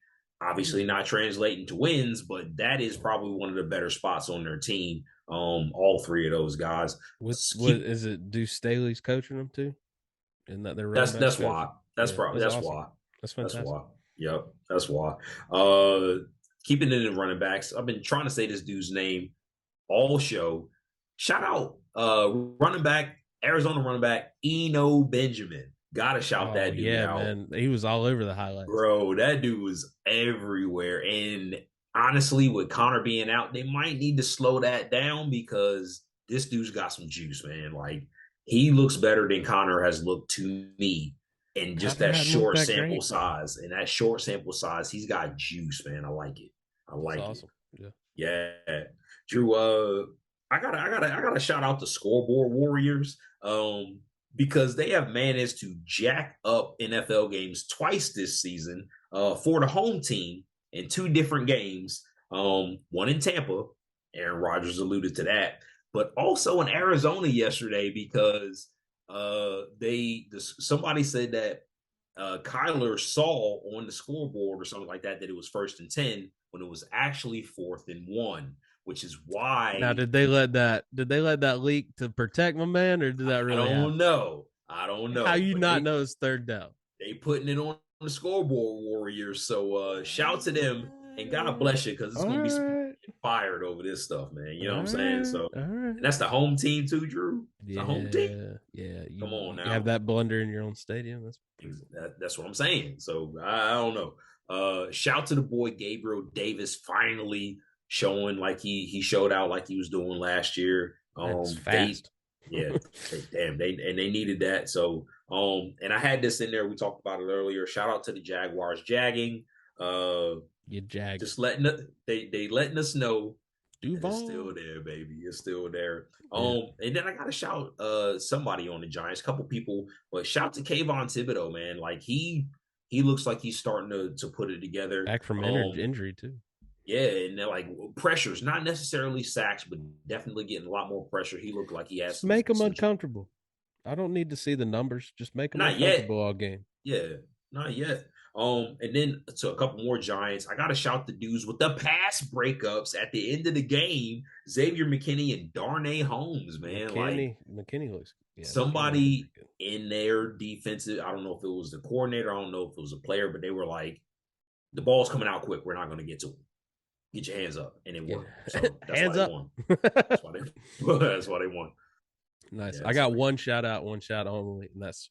obviously not translating to wins, but that is probably one of the better spots on their team. All three of those guys. What is it? Deuce Staley's coaching them too? Isn't that their running That's backs coach? why. That's Yeah, probably that's that's awesome. why. That's That's fantastic. why. Yep, that's why. Uh, Keeping it in running backs. I've been trying to say this dude's name all show. Shout out running back, Arizona running back, Eno Benjamin. Gotta shout Oh that dude yeah, out. man. He was all over the highlights. Bro, that dude was everywhere. And honestly, with Connor being out, they might need to slow that down because this dude's got some juice, man. Like he looks better than Connor has looked to me in just Connor that hadn't looked short that sample great. size. And that short sample size, he's got juice, man. I like it. I That's like it. awesome. Yeah. Yeah. Drew, I gotta shout out the scoreboard warriors. Because they have managed to jack up NFL games twice this season for the home team in 2 different games. One in Tampa, Aaron Rodgers alluded to that, but also in Arizona yesterday because somebody said that Kyler saw on the scoreboard or something like that that it was 1st and 10 when it was actually 4th and 1, which is Now, why did they let that leak to protect my man, or did that I really don't happen? know. I don't How know, you but not know it's third down? they putting it on the scoreboard warriors. So shout to them and God bless you because it's All gonna be some right, fired over this stuff, man. You all know what I'm saying? right, So all right. and that's the home team too, Drew. It's a home team. Yeah, yeah. Come on You have now. that blunder in your own stadium. That's That's what I'm saying. So I don't know. Shout to the boy Gabriel Davis finally showing like he showed out like he was doing last year. that's fast. Yeah, damn, they needed that. So and I had this in there. We talked about it earlier. Shout out to the Jaguars jagging. You jag Just letting they letting us know that it's still Duval. there, baby. It's still there. Yeah, And then I gotta shout somebody on the Giants, a couple people, but shout to Kayvon Thibodeau, man. Like he looks like he's starting to put it together. back from injury too. Yeah, and they're like pressures, not necessarily sacks, but definitely getting a lot more pressure. He looked like he has Just make them some uncomfortable. I don't need to see the numbers. Just make them not yet. uncomfortable all game. Yeah, not yet. And then to a couple more Giants, I gotta shout the dudes with the pass breakups at the end of the game. Xavier McKinney and Darnay Holmes, man. Like McKinney looks. Yeah, McKinney somebody in their defensive, I don't know if it was the coordinator, I don't know if it was a player, but they were like, the ball's coming out quick. We're not gonna get to it. Get your hands up. And it worked. So that's hands why up. they won. That's why they won. Nice. Yeah, I got one shout out, one shout only, and that's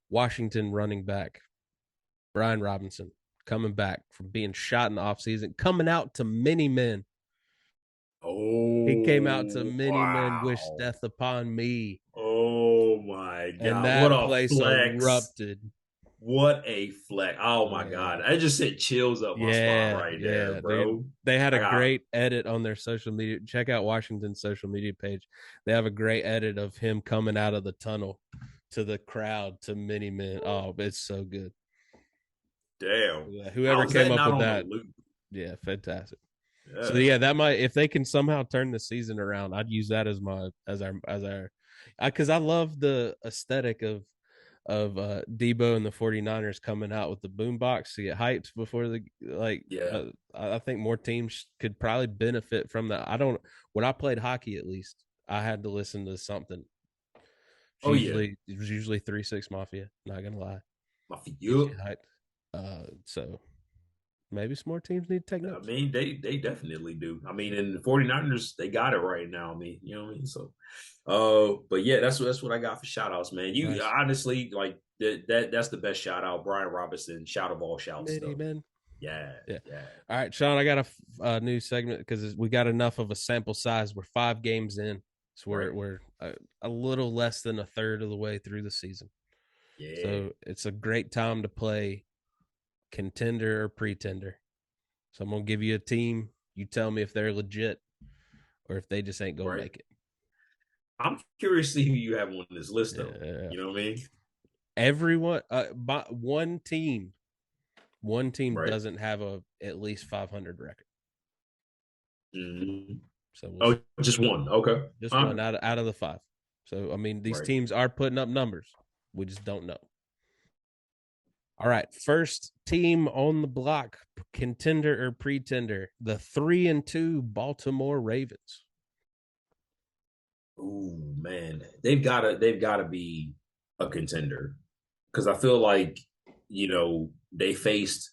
Washington running back Brian Robinson coming back from being shot in the offseason, coming out to many men. He came out to many men wish wow. death upon me. Oh my God. And What that a place flex. erupted. What a flex. Oh my Yeah. God. I just sent chills up my spine Yeah, right there, yeah, dude. bro. They had I a got great edit on their social media. Check out Washington's social media page. They have a great edit of him coming out of the tunnel to the crowd to many men. Oh, it's so good. damn. Yeah, How whoever is came that up not with on the that, loop? yeah, fantastic. So Yeah. yeah, that might if they can somehow turn the season around, I'd use that as my as our because I love the aesthetic of Debo and the 49ers coming out with the boombox to get hyped before the like Yeah. I think more teams could probably benefit from that. I don't when I played hockey at least, I had to listen to something. Oh yeah. It was usually 3-6 Mafia, not gonna lie. My Gets feet. you hyped. So maybe some more teams need to take I notes. mean, they definitely do. I mean, in the 49ers, they got it right now. I mean, you know what I mean? So but yeah, that's what I got for shout outs, man. You Nice. honestly like that's the best shout out. Brian Robinson, shout of all shouts, Many though. men. Yeah, Yeah. yeah. All right, Shawn, I got a new segment because we got enough of a sample size. We're 5 games in, so Right. we're a little less than a third of the way through the season. Yeah. So it's a great time to play contender or pretender. So I'm gonna give you a team. You tell me if they're legit or if they just ain't gonna Right. make it. I'm curious to see who you have on this list though. Yeah. You know what I mean? Everyone, one team Right. doesn't have a at least 500 record. Mm-hmm. So we'll Oh, see. just one. Okay. Just All one right. out of the 5. So I mean, these Right. teams are putting up numbers. We just don't know. All right, first team on the block, contender or pretender, the 3-2 Baltimore Ravens. Ooh, man. They've gotta be a contender. Because I feel like, they faced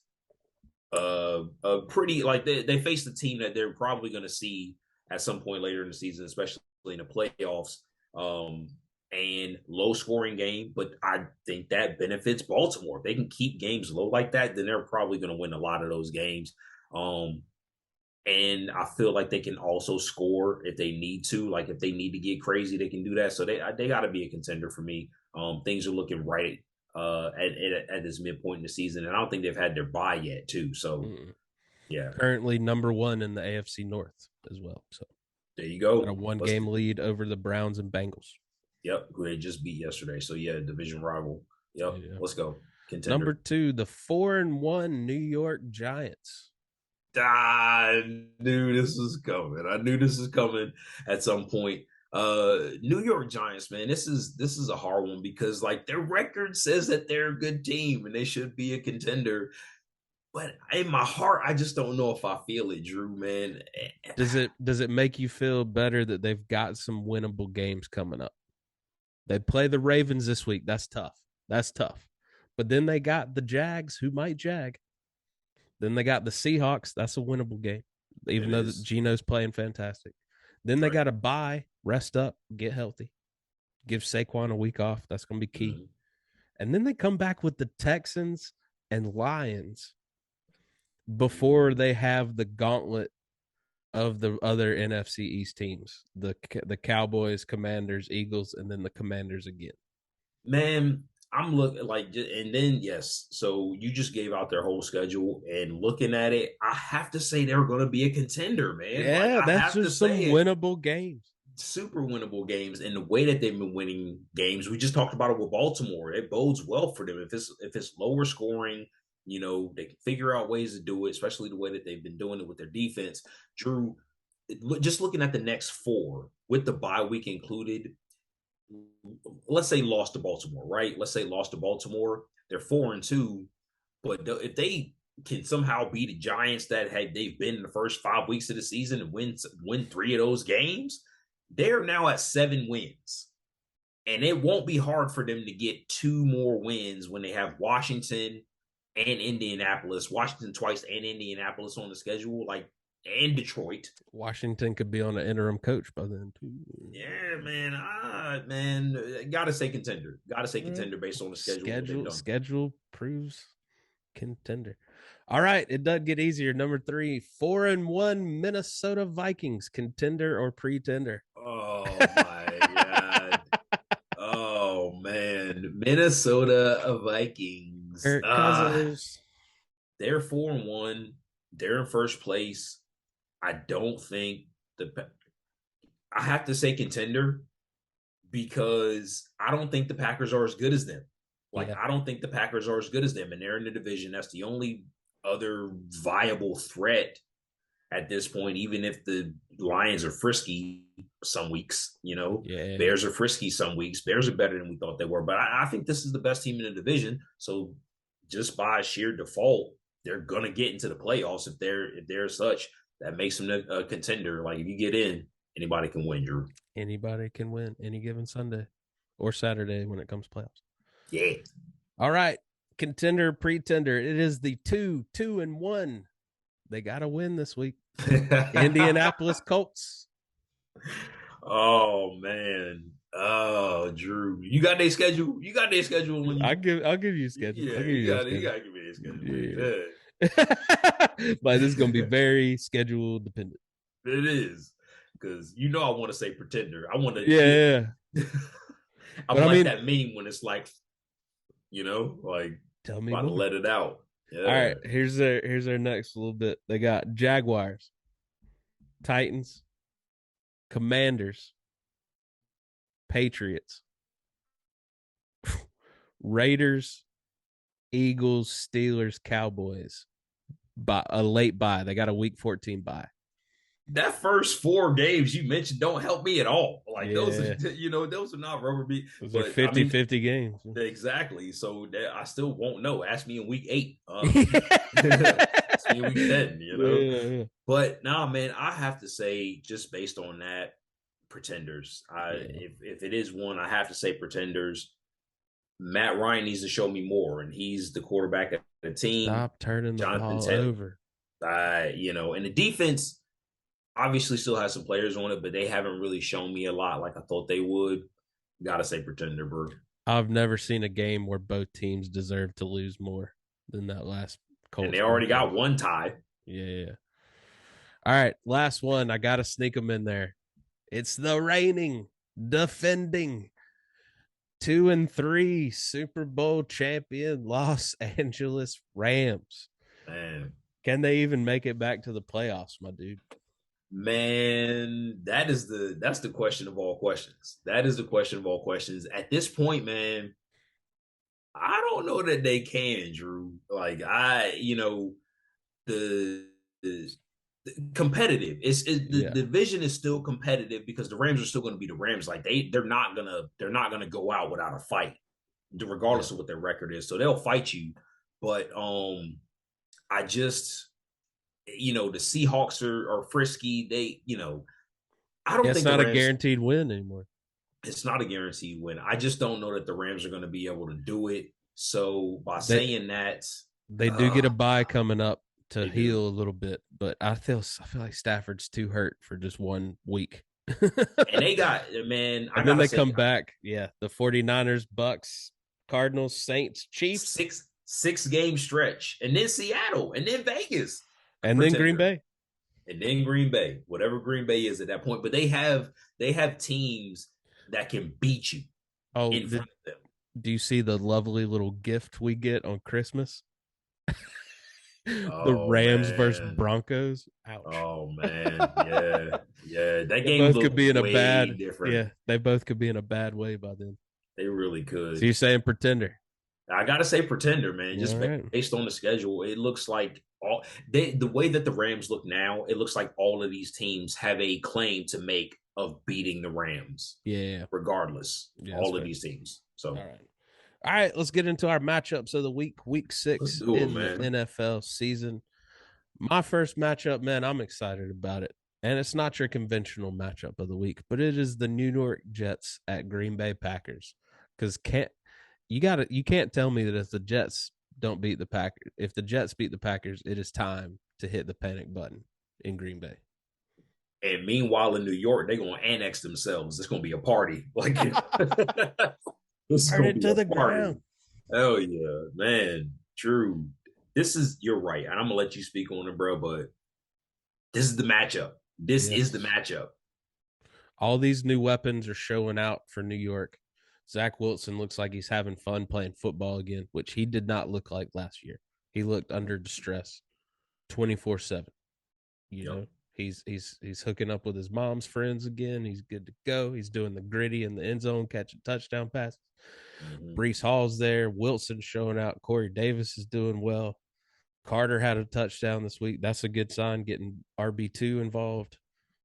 a pretty like they faced a team that they're probably going to see at some point later in the season, especially in the playoffs. Um, and low scoring game, but I think that benefits Baltimore. If they can keep games low like that, then they're probably going to win a lot of those games. Um, and I feel like they can also score if they need to. Like if they need to get crazy, they can do that. So they got to be a contender for me. Things are looking right at this midpoint in the season, and I don't think they've had their bye yet, too. So Mm-mm. yeah, Currently number 1 in the AFC North as well. So there you got a go. one Let's game lead over the Browns and Bengals. Yep, who they just beat yesterday. So yeah, division rival. Yep, Yeah. let's go Number contender. 2, the 4-1 New York Giants. I knew this was coming. I knew this was coming at some point. New York Giants, man, this is a hard one because like their record says that they're a good team and they should be a contender. But in my heart, I just don't know if I feel it, Drew, man. Does it make you feel better that they've got some winnable games coming up? They play the Ravens this week. That's tough. That's tough. But then they got the Jags, who might jag. Then they got the Seahawks. That's a winnable game, even It though is. Geno's playing fantastic. Then they Right. got to bye, rest up, get healthy, give Saquon a week off. That's going to be key. Mhm. And then they come back with the Texans and Lions before they have the gauntlet of the other NFC East teams, the Cowboys, Commanders, Eagles, and then the Commanders again. Man, I'm looking like, and then yes, so you just gave out their whole schedule, and looking at it, I have to say they're going to be a contender, man. Like Yeah, I that's have to just some say it, winnable games. super winnable games, and the way that they've been winning games, we just talked about it with Baltimore. It bodes well for them if it's lower scoring. They can figure out ways to do it, especially the way that they've been doing it with their defense. Drew, just looking at the next four with the bye week included, let's say lost to Baltimore, right? Let's say lost to Baltimore. They're 4-2, but if they can somehow beat the Giants they've been in the first 5 weeks of the season and win 3 of those games, they're now at 7 wins. And it won't be hard for them to get 2 more wins when they have Washington and Indianapolis, Washington twice and Indianapolis on the schedule, and Detroit. Washington could be on an interim coach by then too. Yeah, man, gotta say contender. Gotta say contender based on the schedule and what they've done. Schedule proves contender. All right, it does get easier. Number 3, 4-1 Minnesota Vikings, contender or pretender? Oh my god. Oh man, Minnesota Vikings. Kirk Cousins. They're 4-1. They're in first place. I don't think I have to say contender because I don't think the Packers are as good as them. Like, Yeah. I don't think the Packers are as good as them, and they're in the division. That's the only other viable threat at this point, even if the Lions are frisky some weeks, Bears are frisky some weeks. Bears are better than we thought they were. But I think this is the best team in the division. So just by sheer default, they're gonna get into the playoffs if they're such. That makes them a contender. Like, if you get in, anybody can win, Drew. Anybody can win any given Sunday or Saturday when it comes to playoffs. Yeah. All right. Contender, pretender. It is the 2-1. They got to win this week. Indianapolis Colts. Oh, man. Oh, Drew. You got their schedule? You got their schedule when you I'll give you a schedule. Yeah, you gotta give me a schedule. Yeah. But this is gonna be very schedule dependent. It is. Because I want to say pretender. I want to I'm like that meme when it's like, like tell me about to let it out. Yeah. All right, here's their next little bit. They got Jaguars, Titans, Commanders, Patriots, Raiders, Eagles, Steelers, Cowboys. By a late bye. They got a week 14 bye. That first 4 games you mentioned don't help me at all. Like, those are, those are not rubber beat. Those are 50-50 games. Exactly. So I still won't know. Ask me in week 8. Ask me in week 10, Yeah. But man, I have to say, just based on that, pretenders. If it is one, I have to say pretenders. Matt Ryan needs to show me more, and he's the quarterback of the team. Stop turning the ball over. And the defense obviously still has some players on it, but they haven't really shown me a lot like I thought they would. Gotta say pretender, bro. I've never seen a game where both teams deserve to lose more than that last Colts. And they already got one tie. Yeah. All right, last one. I gotta sneak them in there. It's the reigning, defending 2-3 Super Bowl champion Los Angeles Rams. Man, can they even make it back to the playoffs, my dude? Man, that's the question of all questions. That is the question of all questions. At this point, man, I don't know that they can, Drew. Like, the competitive. The division is still competitive because the Rams are still going to be the Rams. Like, they're not gonna go out without a fight, regardless of what their record is. So they'll fight you. But I just, the Seahawks are frisky. They, I don't think it's not a guaranteed win anymore. It's not a guaranteed win. I just don't know that the Rams are going to be able to do it. So by saying that, they do get a bye coming up to heal a little bit, but I feel like Stafford's too hurt for just 1 week. And they got, man. And then they come back. Yeah. The 49ers, Bucks, Cardinals, Saints, Chiefs. 6-game stretch. And then Seattle. And then Vegas. And then Green Bay. And then Green Bay. Whatever Green Bay is at that point. But they have teams that can beat you in front of them. Do you see the lovely little gift we get on Christmas? The Rams versus Broncos. Ouch. Oh man, yeah. That game both could be in a bad different. Yeah, they both could be in a bad way by then. They really could. So you're saying pretender? I gotta say pretender, man. Just based on the schedule, it looks like the way that the Rams look now, it looks like all of these teams have a claim to make of beating the Rams. Yeah, regardless, all of these teams. So. All right, let's get into our matchups of the week 6 in the NFL season. My first matchup, man, I'm excited about it. And it's not your conventional matchup of the week, but it is the New York Jets at Green Bay Packers. Because you can't tell me that if the Jets don't beat the Packers, if the Jets beat the Packers, it is time to hit the panic button in Green Bay. And meanwhile, in New York, they're going to annex themselves. It's going to be a party. Like, turn it to the ground. Oh yeah, man. True. You're right. And I'm gonna let you speak on it, bro. But this is the matchup. This is the matchup. All these new weapons are showing out for New York. Zach Wilson looks like he's having fun playing football again, which he did not look like last year. He looked under distress 24/7. You Yep. know, he's hooking up with his mom's friends again. He's good to go. He's doing the gritty in the end zone, catching touchdown passes. Mm-hmm. Brees Hall's there. Wilson's showing out. Corey Davis is doing well. Carter had a touchdown this week. That's a good sign. Getting RB2 involved.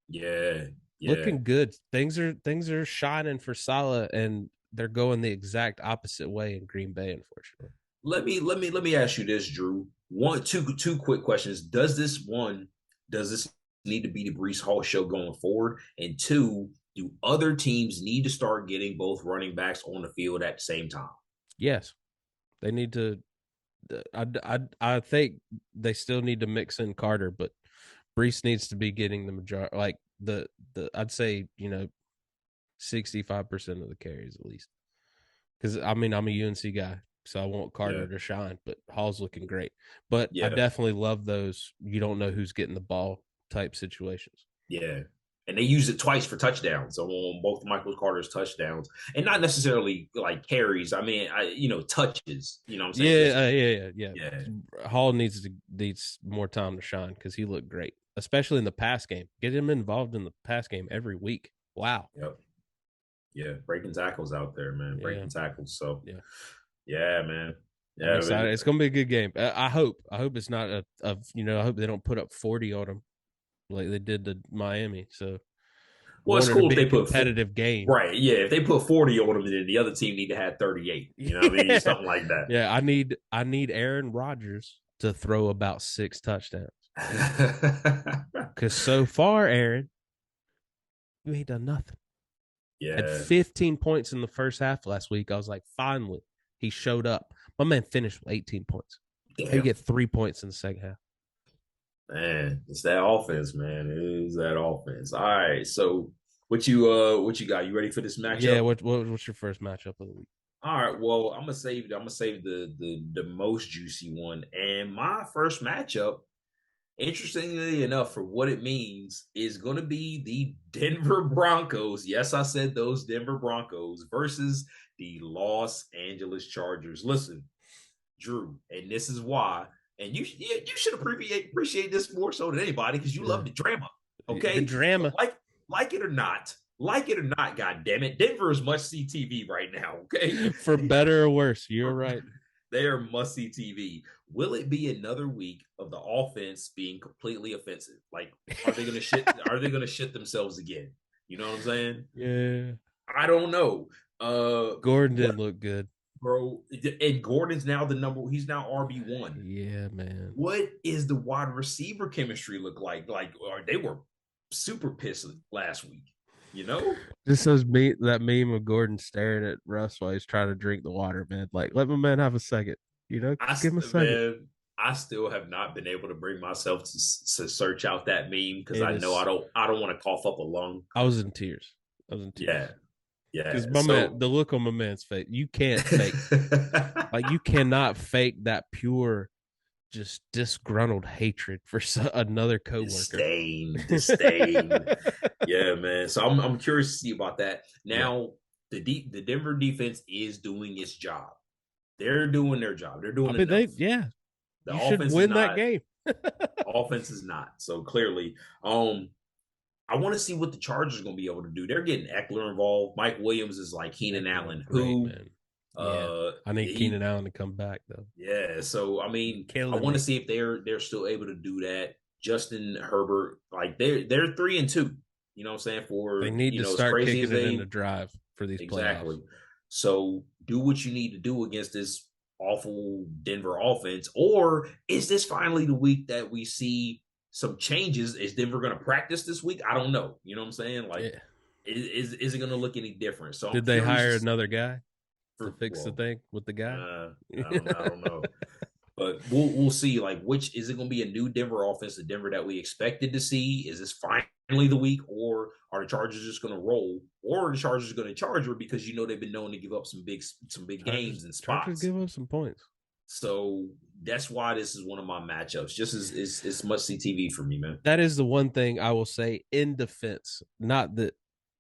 Yeah. Yeah. Looking good. Things are shining for Salah, and they're going the exact opposite way in Green Bay, unfortunately. Let me ask you this, Drew. Two quick questions. Does this need to be the Brees Hall show going forward? And two, do other teams need to start getting both running backs on the field at the same time? Yes, they need to. I think they still need to mix in Carter, but Brees needs to be getting the majority, like the I'd say 65% of the carries at least. Because I mean I'm a UNC guy, so I want Yeah. Carter to shine, but Hall's looking great. But I Yeah. definitely love those you don't know who's getting the ball type situations. Yeah. And they used it twice for touchdowns on both Michael Carter's touchdowns, and not necessarily like carries. I mean, touches. You know what I'm saying? Just yeah, Hall needs more time to shine because he looked great, especially in the pass game. Get him involved in the pass game every week. Wow. yep, yeah, breaking tackles out there, man, breaking tackles. So Yeah. yeah, man, I'm yeah, excited. It's going to be a good game. I hope. I hope it's not I hope they don't put up 40 on them like they did to Miami. So I Well, it's want it to cool if be a they put competitive game. right. Yeah, if they put 40 on them, then the other team need to have 38. You know what I mean? Something like that. Yeah, I need Aaron Rodgers to throw about 6 touchdowns. Because so far, Aaron, you ain't done nothing. Yeah. Had 15 points in the first half last week. I was like, finally, he showed up. My man finished with 18 points. He get 3 points in the second half. Man, it's that offense, man. It is that offense. All right. So what you got? You ready for this matchup? Yeah, what's your first matchup of the week? All right. Well, I'm gonna save the most juicy one. And my first matchup, interestingly enough, for what it means, is gonna be the Denver Broncos. Yes, I said those Denver Broncos versus the Los Angeles Chargers. Listen, Drew, and this is why. And you should appreciate this more so than anybody because you love the drama. Okay, the drama. Like it or not, God damn it, Denver is must see TV right now. Okay, for better or worse, you're right. They are must see TV. Will it be another week of the offense being completely offensive? Like, are they gonna shit? Are they gonna shit themselves again? You know what I'm saying? Yeah. I don't know. Gordon didn't look good, bro. And Gordon's now he's now RB1. Yeah, man. What is the wide receiver chemistry look like? They were super pissed last week, you know? Just that meme of Gordon staring at Russ while he's trying to drink the water, man. Like, let my man have a second, give him a second. Man, I still have not been able to bring myself to search out that meme because I know I don't want to cough up a lung. I was in tears. Yeah. Because man, the look on my man's face, you can't fake. Like, you cannot fake that pure, just disgruntled hatred for another coworker. Disdain. Yeah, man. So I'm curious to see about that. Now, the Denver defense is doing its job. They're doing their job. They're doing it. The you should win that game. Offense is not. So clearly, I want to see what the Chargers are going to be able to do. They're getting Eckler involved. Mike Williams is like Keenan Allen. I need Keenan Allen to come back though. Yeah, so I mean, I want to see if they're still able to do that. Justin Herbert, like they're 3-2. You know what I'm saying? They need to start kicking it in the drive for these playoffs. So do what you need to do against this awful Denver offense, or is this finally the week that we see some changes? Is Denver going to practice this week? I don't know. You know what I'm saying? Like, is it going to look any different? So did they hire another guy to fix the thing with the guy? I don't know. But we'll see. Like, which is it going to be a new Denver offense, the Denver that we expected to see? Is this finally the week, or are the Chargers just going to roll, or are the Chargers going to charge her because they've been known to give up some big games and spots? Chargers give up some points. So that's why this is one of my matchups. Just as it's must see TV for me, man. That is the one thing I will say in defense. Not that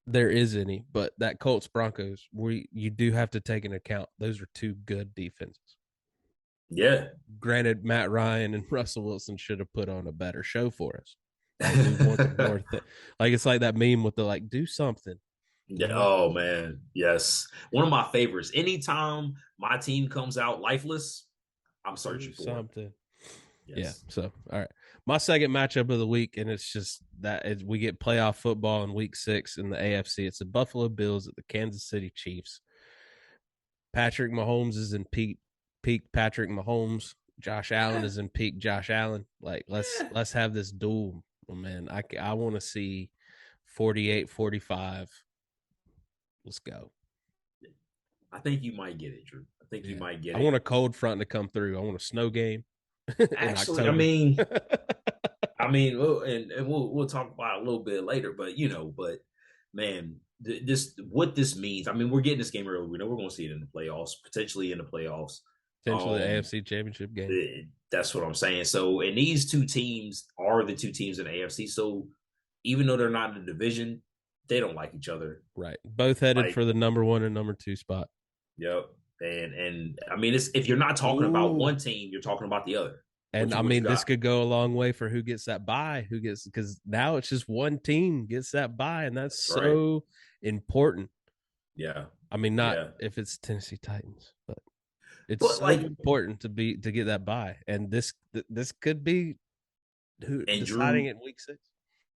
there is any, but that Colts Broncos, you do have to take into account those are two good defenses. Yeah. Granted, Matt Ryan and Russell Wilson should have put on a better show for us. Like we wanted more. Like it's like that meme with the like do something. Yeah. Oh man. Yes. One of my favorites. Anytime my team comes out lifeless, I'm Do searching for him. something. Yeah. Yes. So all right, my second matchup of the week, and it's just that we get playoff football in Week 6 in the AFC. It's the Buffalo Bills at the Kansas City Chiefs. Patrick Mahomes is in peak Patrick Mahomes. Josh Allen is in peak Josh Allen. Like let's have this duel. Oh, man, I want to see 48-45. Let's go. I think you might get it, Drew. I think you might get I it. want a cold front to come through. I want a snow game in Actually, October. and we'll talk about it a little bit later, but man, this what this means. I mean, we're getting this game early. We know we're going to see it in the playoffs, potentially in the playoffs. Potentially the AFC Championship game. That's what I'm saying. So, and these two teams are the two teams in the AFC. So, even though they're not in the division, they don't like each other. Right. Both headed for the number 1 and number 2 spot. Yep. And I mean, if you're not talking about one team, you're talking about the other. And I mean, this could go a long way for who gets that bye, because now it's just one team gets that bye, and that's so important. Yeah. I mean, not if it's Tennessee Titans, but it's so important to get that bye. And this could be who deciding it in Week 6.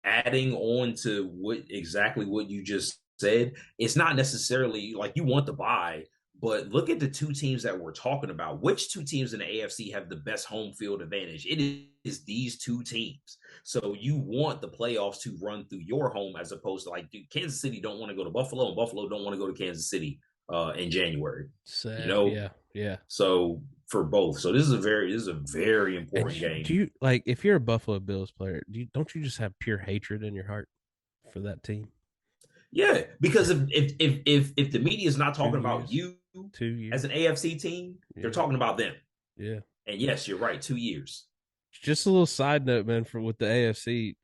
Adding on to what you just said, it's not necessarily like you want the bye. But look at the two teams that we're talking about. Which two teams in the AFC have the best home field advantage? It is these two teams. So you want the playoffs to run through your home as opposed to like Kansas City don't want to go to Buffalo, and Buffalo don't want to go to Kansas City in January. Yeah. So for both, so this is a very important game. Do you like if you're a Buffalo Bills player? Don't you just have pure hatred in your heart for that team? Yeah, because if the media is not talking about you 2 years as an AFC team, they're talking about them. Yeah. And yes, you're right. 2 years. Just a little side note, man, with the AFC.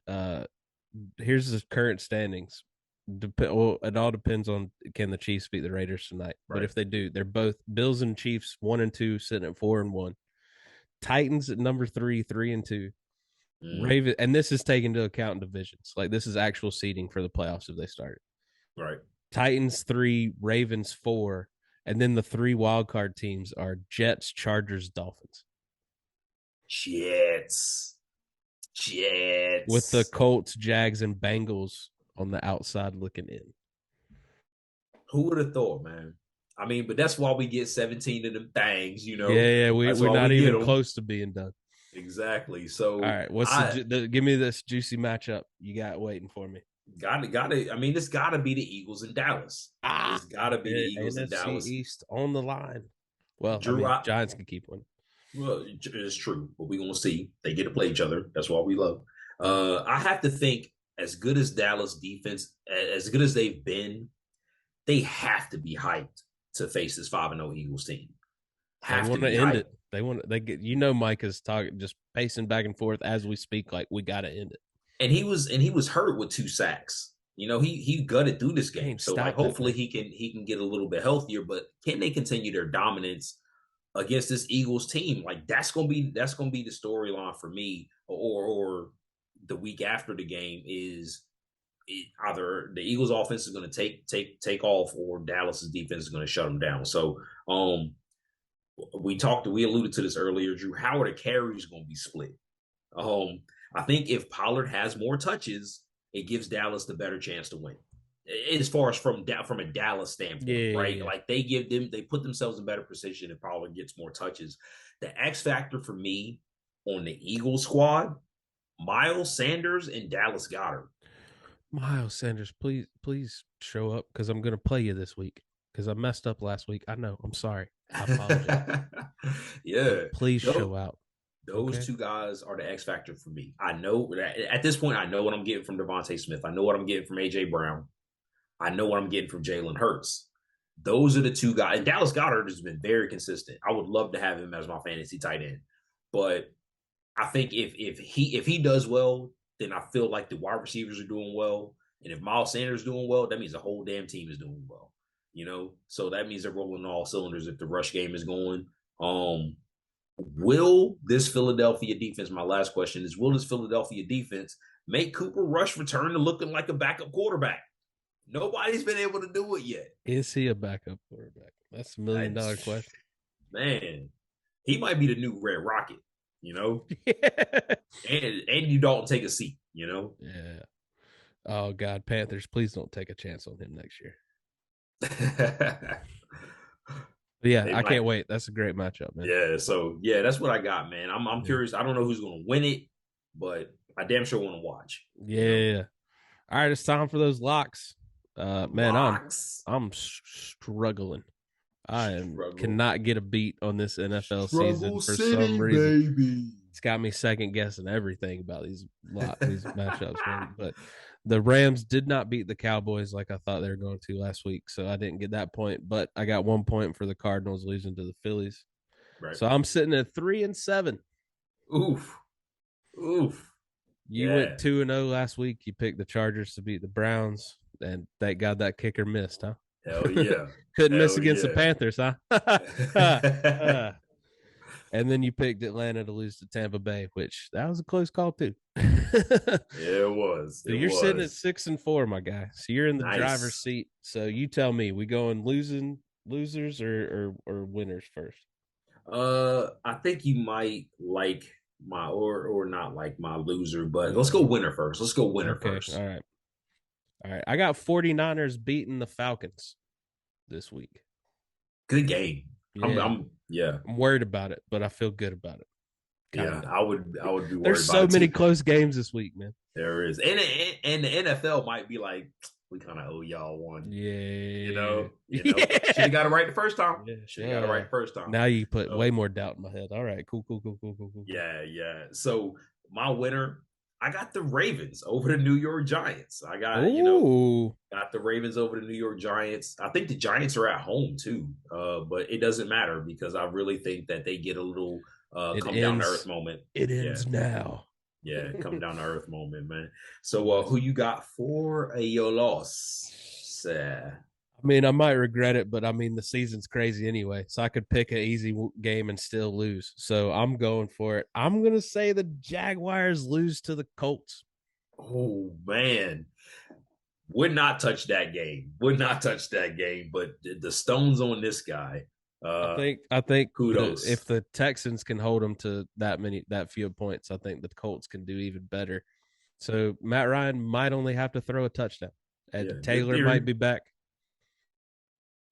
Here's the current standings. It all depends on can the Chiefs beat the Raiders tonight. Right. But if they do, they're both Bills and Chiefs 1 and 2, sitting at 4 and 1. Titans at number 3, 3 and 2. Raven, and this is taken into account divisions. Like this is actual seeding for the playoffs if they started. Right. Titans 3, Ravens 4, and then the 3 wildcard teams are Jets, Chargers, Dolphins. Jets. With the Colts, Jags, and Bengals on the outside looking in. Who would have thought, man? I mean, but that's why we get 17 of them things, you know. Yeah, we're not even close to being done. Exactly. So, all right, give me this juicy matchup you got waiting for me. Got it. I mean, this got to be the Eagles in Dallas. It's got to be the Eagles in Dallas. East on the line. Well, Drew, Giants can keep winning. Well, it's true, but we're going to see. They get to play each other. That's why we love. I have to think, as good as Dallas defense, as good as they've been, they have to be hyped to face this 5-0 Eagles team. They want to end it. They get, Mike is talking, just pacing back and forth as we speak, like we got to end it. And he was hurt with 2 sacks. You know, he gutted through this game. So like hopefully he can get a little bit healthier, but can they continue their dominance against this Eagles team? Like that's gonna be the storyline for me, or the week after the game is either the Eagles offense is gonna take off or Dallas's defense is gonna shut them down. So we alluded to this earlier, Drew. How are the carries gonna be split? I think if Pollard has more touches, it gives Dallas the better chance to win. As far as from a Dallas standpoint, right? Yeah. Like they put themselves in better position if Pollard gets more touches. The X factor for me on the Eagles squad, Miles Sanders and Dallas Goedert. Miles Sanders, please show up because I'm going to play you this week because I messed up last week. I know. I'm sorry. I apologize. Yeah. Please show out. Those two guys are the X factor for me. I know at this point, I know what I'm getting from Devontae Smith. I know what I'm getting from A.J. Brown. I know what I'm getting from Jalen Hurts. Those are the two guys. And Dallas Goedert has been very consistent. I would love to have him as my fantasy tight end. But I think if he does well, then I feel like the wide receivers are doing well. And if Miles Sanders is doing well, that means the whole damn team is doing well. So that means they're rolling all cylinders if the rush game is going. Will this Philadelphia defense, my last question is, will this Philadelphia defense make Cooper Rush return to looking like a backup quarterback? Nobody's been able to do it yet. Is he a backup quarterback? That's $1 million question. Man, he might be the new Red Rocket, Yeah. and you don't take a seat, Yeah. Oh God, Panthers, please don't take a chance on him next year. Yeah, I can't wait. That's a great matchup, man. Yeah, so that's what I got, man. I'm curious. I don't know who's going to win it, but I damn sure want to watch. Yeah. All right, it's time for those locks. Man, Locks. I'm struggling. I cannot get a beat on this NFL season for some reason. Baby. It's got me second guessing everything about these matchups, man. But the Rams did not beat the Cowboys like I thought they were going to last week, so I didn't get that point. But I got 1 point for the Cardinals losing to the Phillies. Right. So I'm sitting at 3-7. Oof. You went 2-0 last week. You picked the Chargers to beat the Browns, and thank God that kicker missed, huh? Hell yeah. Couldn't miss against the Panthers, huh? And then you picked Atlanta to lose to Tampa Bay, which that was a close call too. It was. So you're sitting at 6-4, my guy. So you're in the driver's seat. So you tell me, we going losers or winners first? I think you might like my or not like my loser, but let's go winner first. Let's go winner first. All right. I got 49ers beating the Falcons this week. Good game. Yeah. I'm worried about it, but I feel good about it. Kinda. Yeah, I would be worried. There's so many close games this week, man. There is. And the NFL might be like, we kind of owe y'all one. Yeah. Should have got it right the first time. Should have got it right the first time. Now you put way more doubt in my head. All right, cool. Yeah. So my winner, I got the Ravens over the New York Giants. I got, got the Ravens over the New York Giants. I think the Giants are at home too, but it doesn't matter because I really think that they get a little come down to earth moment. It ends now. Yeah, come down to earth moment, man. So who you got for your loss? I mean, I might regret it, but I mean, the season's crazy anyway. So I could pick an easy game and still lose. So I'm going for it. I'm going to say the Jaguars lose to the Colts. Oh, man. Would not touch that game. But the stones on this guy. I think kudos. If the Texans can hold them to that few points, I think the Colts can do even better. So Matt Ryan might only have to throw a touchdown. And Taylor might be back.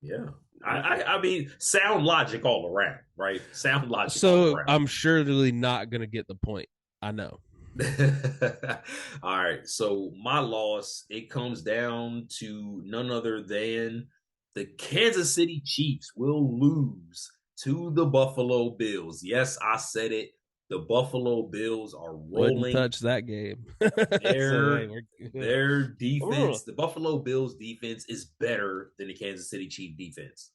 Yeah. I mean, sound logic all around, right? Sound logic. So I'm surely not going to get the point. I know. All right. So my loss, it comes down to none other than the Kansas City Chiefs will lose to the Buffalo Bills. Yes, I said it. The Buffalo Bills are rolling. Wouldn't touch that game. Their defense, the Buffalo Bills defense is better than the Kansas City Chiefs defense.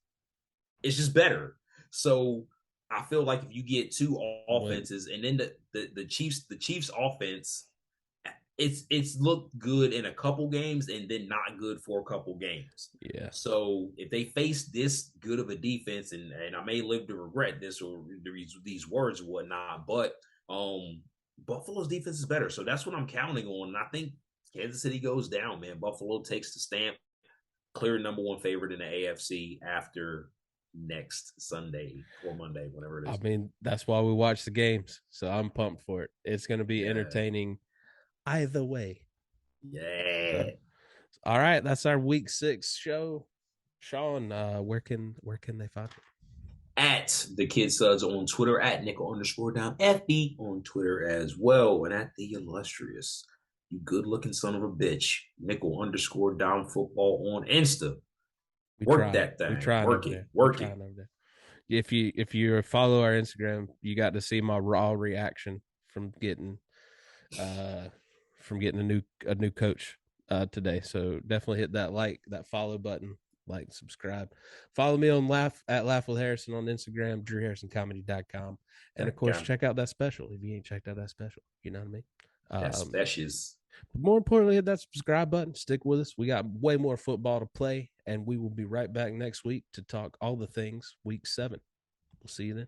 It's just better. So I feel like if you get two offenses and then the Chiefs offense, it's looked good in a couple games and then not good for a couple games. Yeah. So if they face this good of a defense, and I may live to regret this or these words or whatnot, but Buffalo's defense is better. So that's what I'm counting on. And I think Kansas City goes down, man. Buffalo takes the stamp, clear number one favorite in the AFC after next Sunday or Monday, whatever it is. I mean, that's why we watch the games. So I'm pumped for it. It's going to be entertaining either way. Yeah. All right, that's our week 6 show. Shawn, where can they find it? At the Kid Suds on Twitter, at nickel_down FB on Twitter as well, and at the illustrious, you good looking son of a bitch, nickel_down football on Insta. Work that thing. Work it. If you follow our Instagram, you got to see my raw reaction from getting a new coach today. So definitely hit that follow button, subscribe. Follow me on Laugh with Harrison on Instagram, drewharrisoncomedy.com. And of course, check out that special if you ain't checked out that special. You know what I mean? That's Um, specious. but more importantly, hit that subscribe button. Stick with us. We got way more football to play, and we will be right back next week to talk all the things week 7. We'll see you then.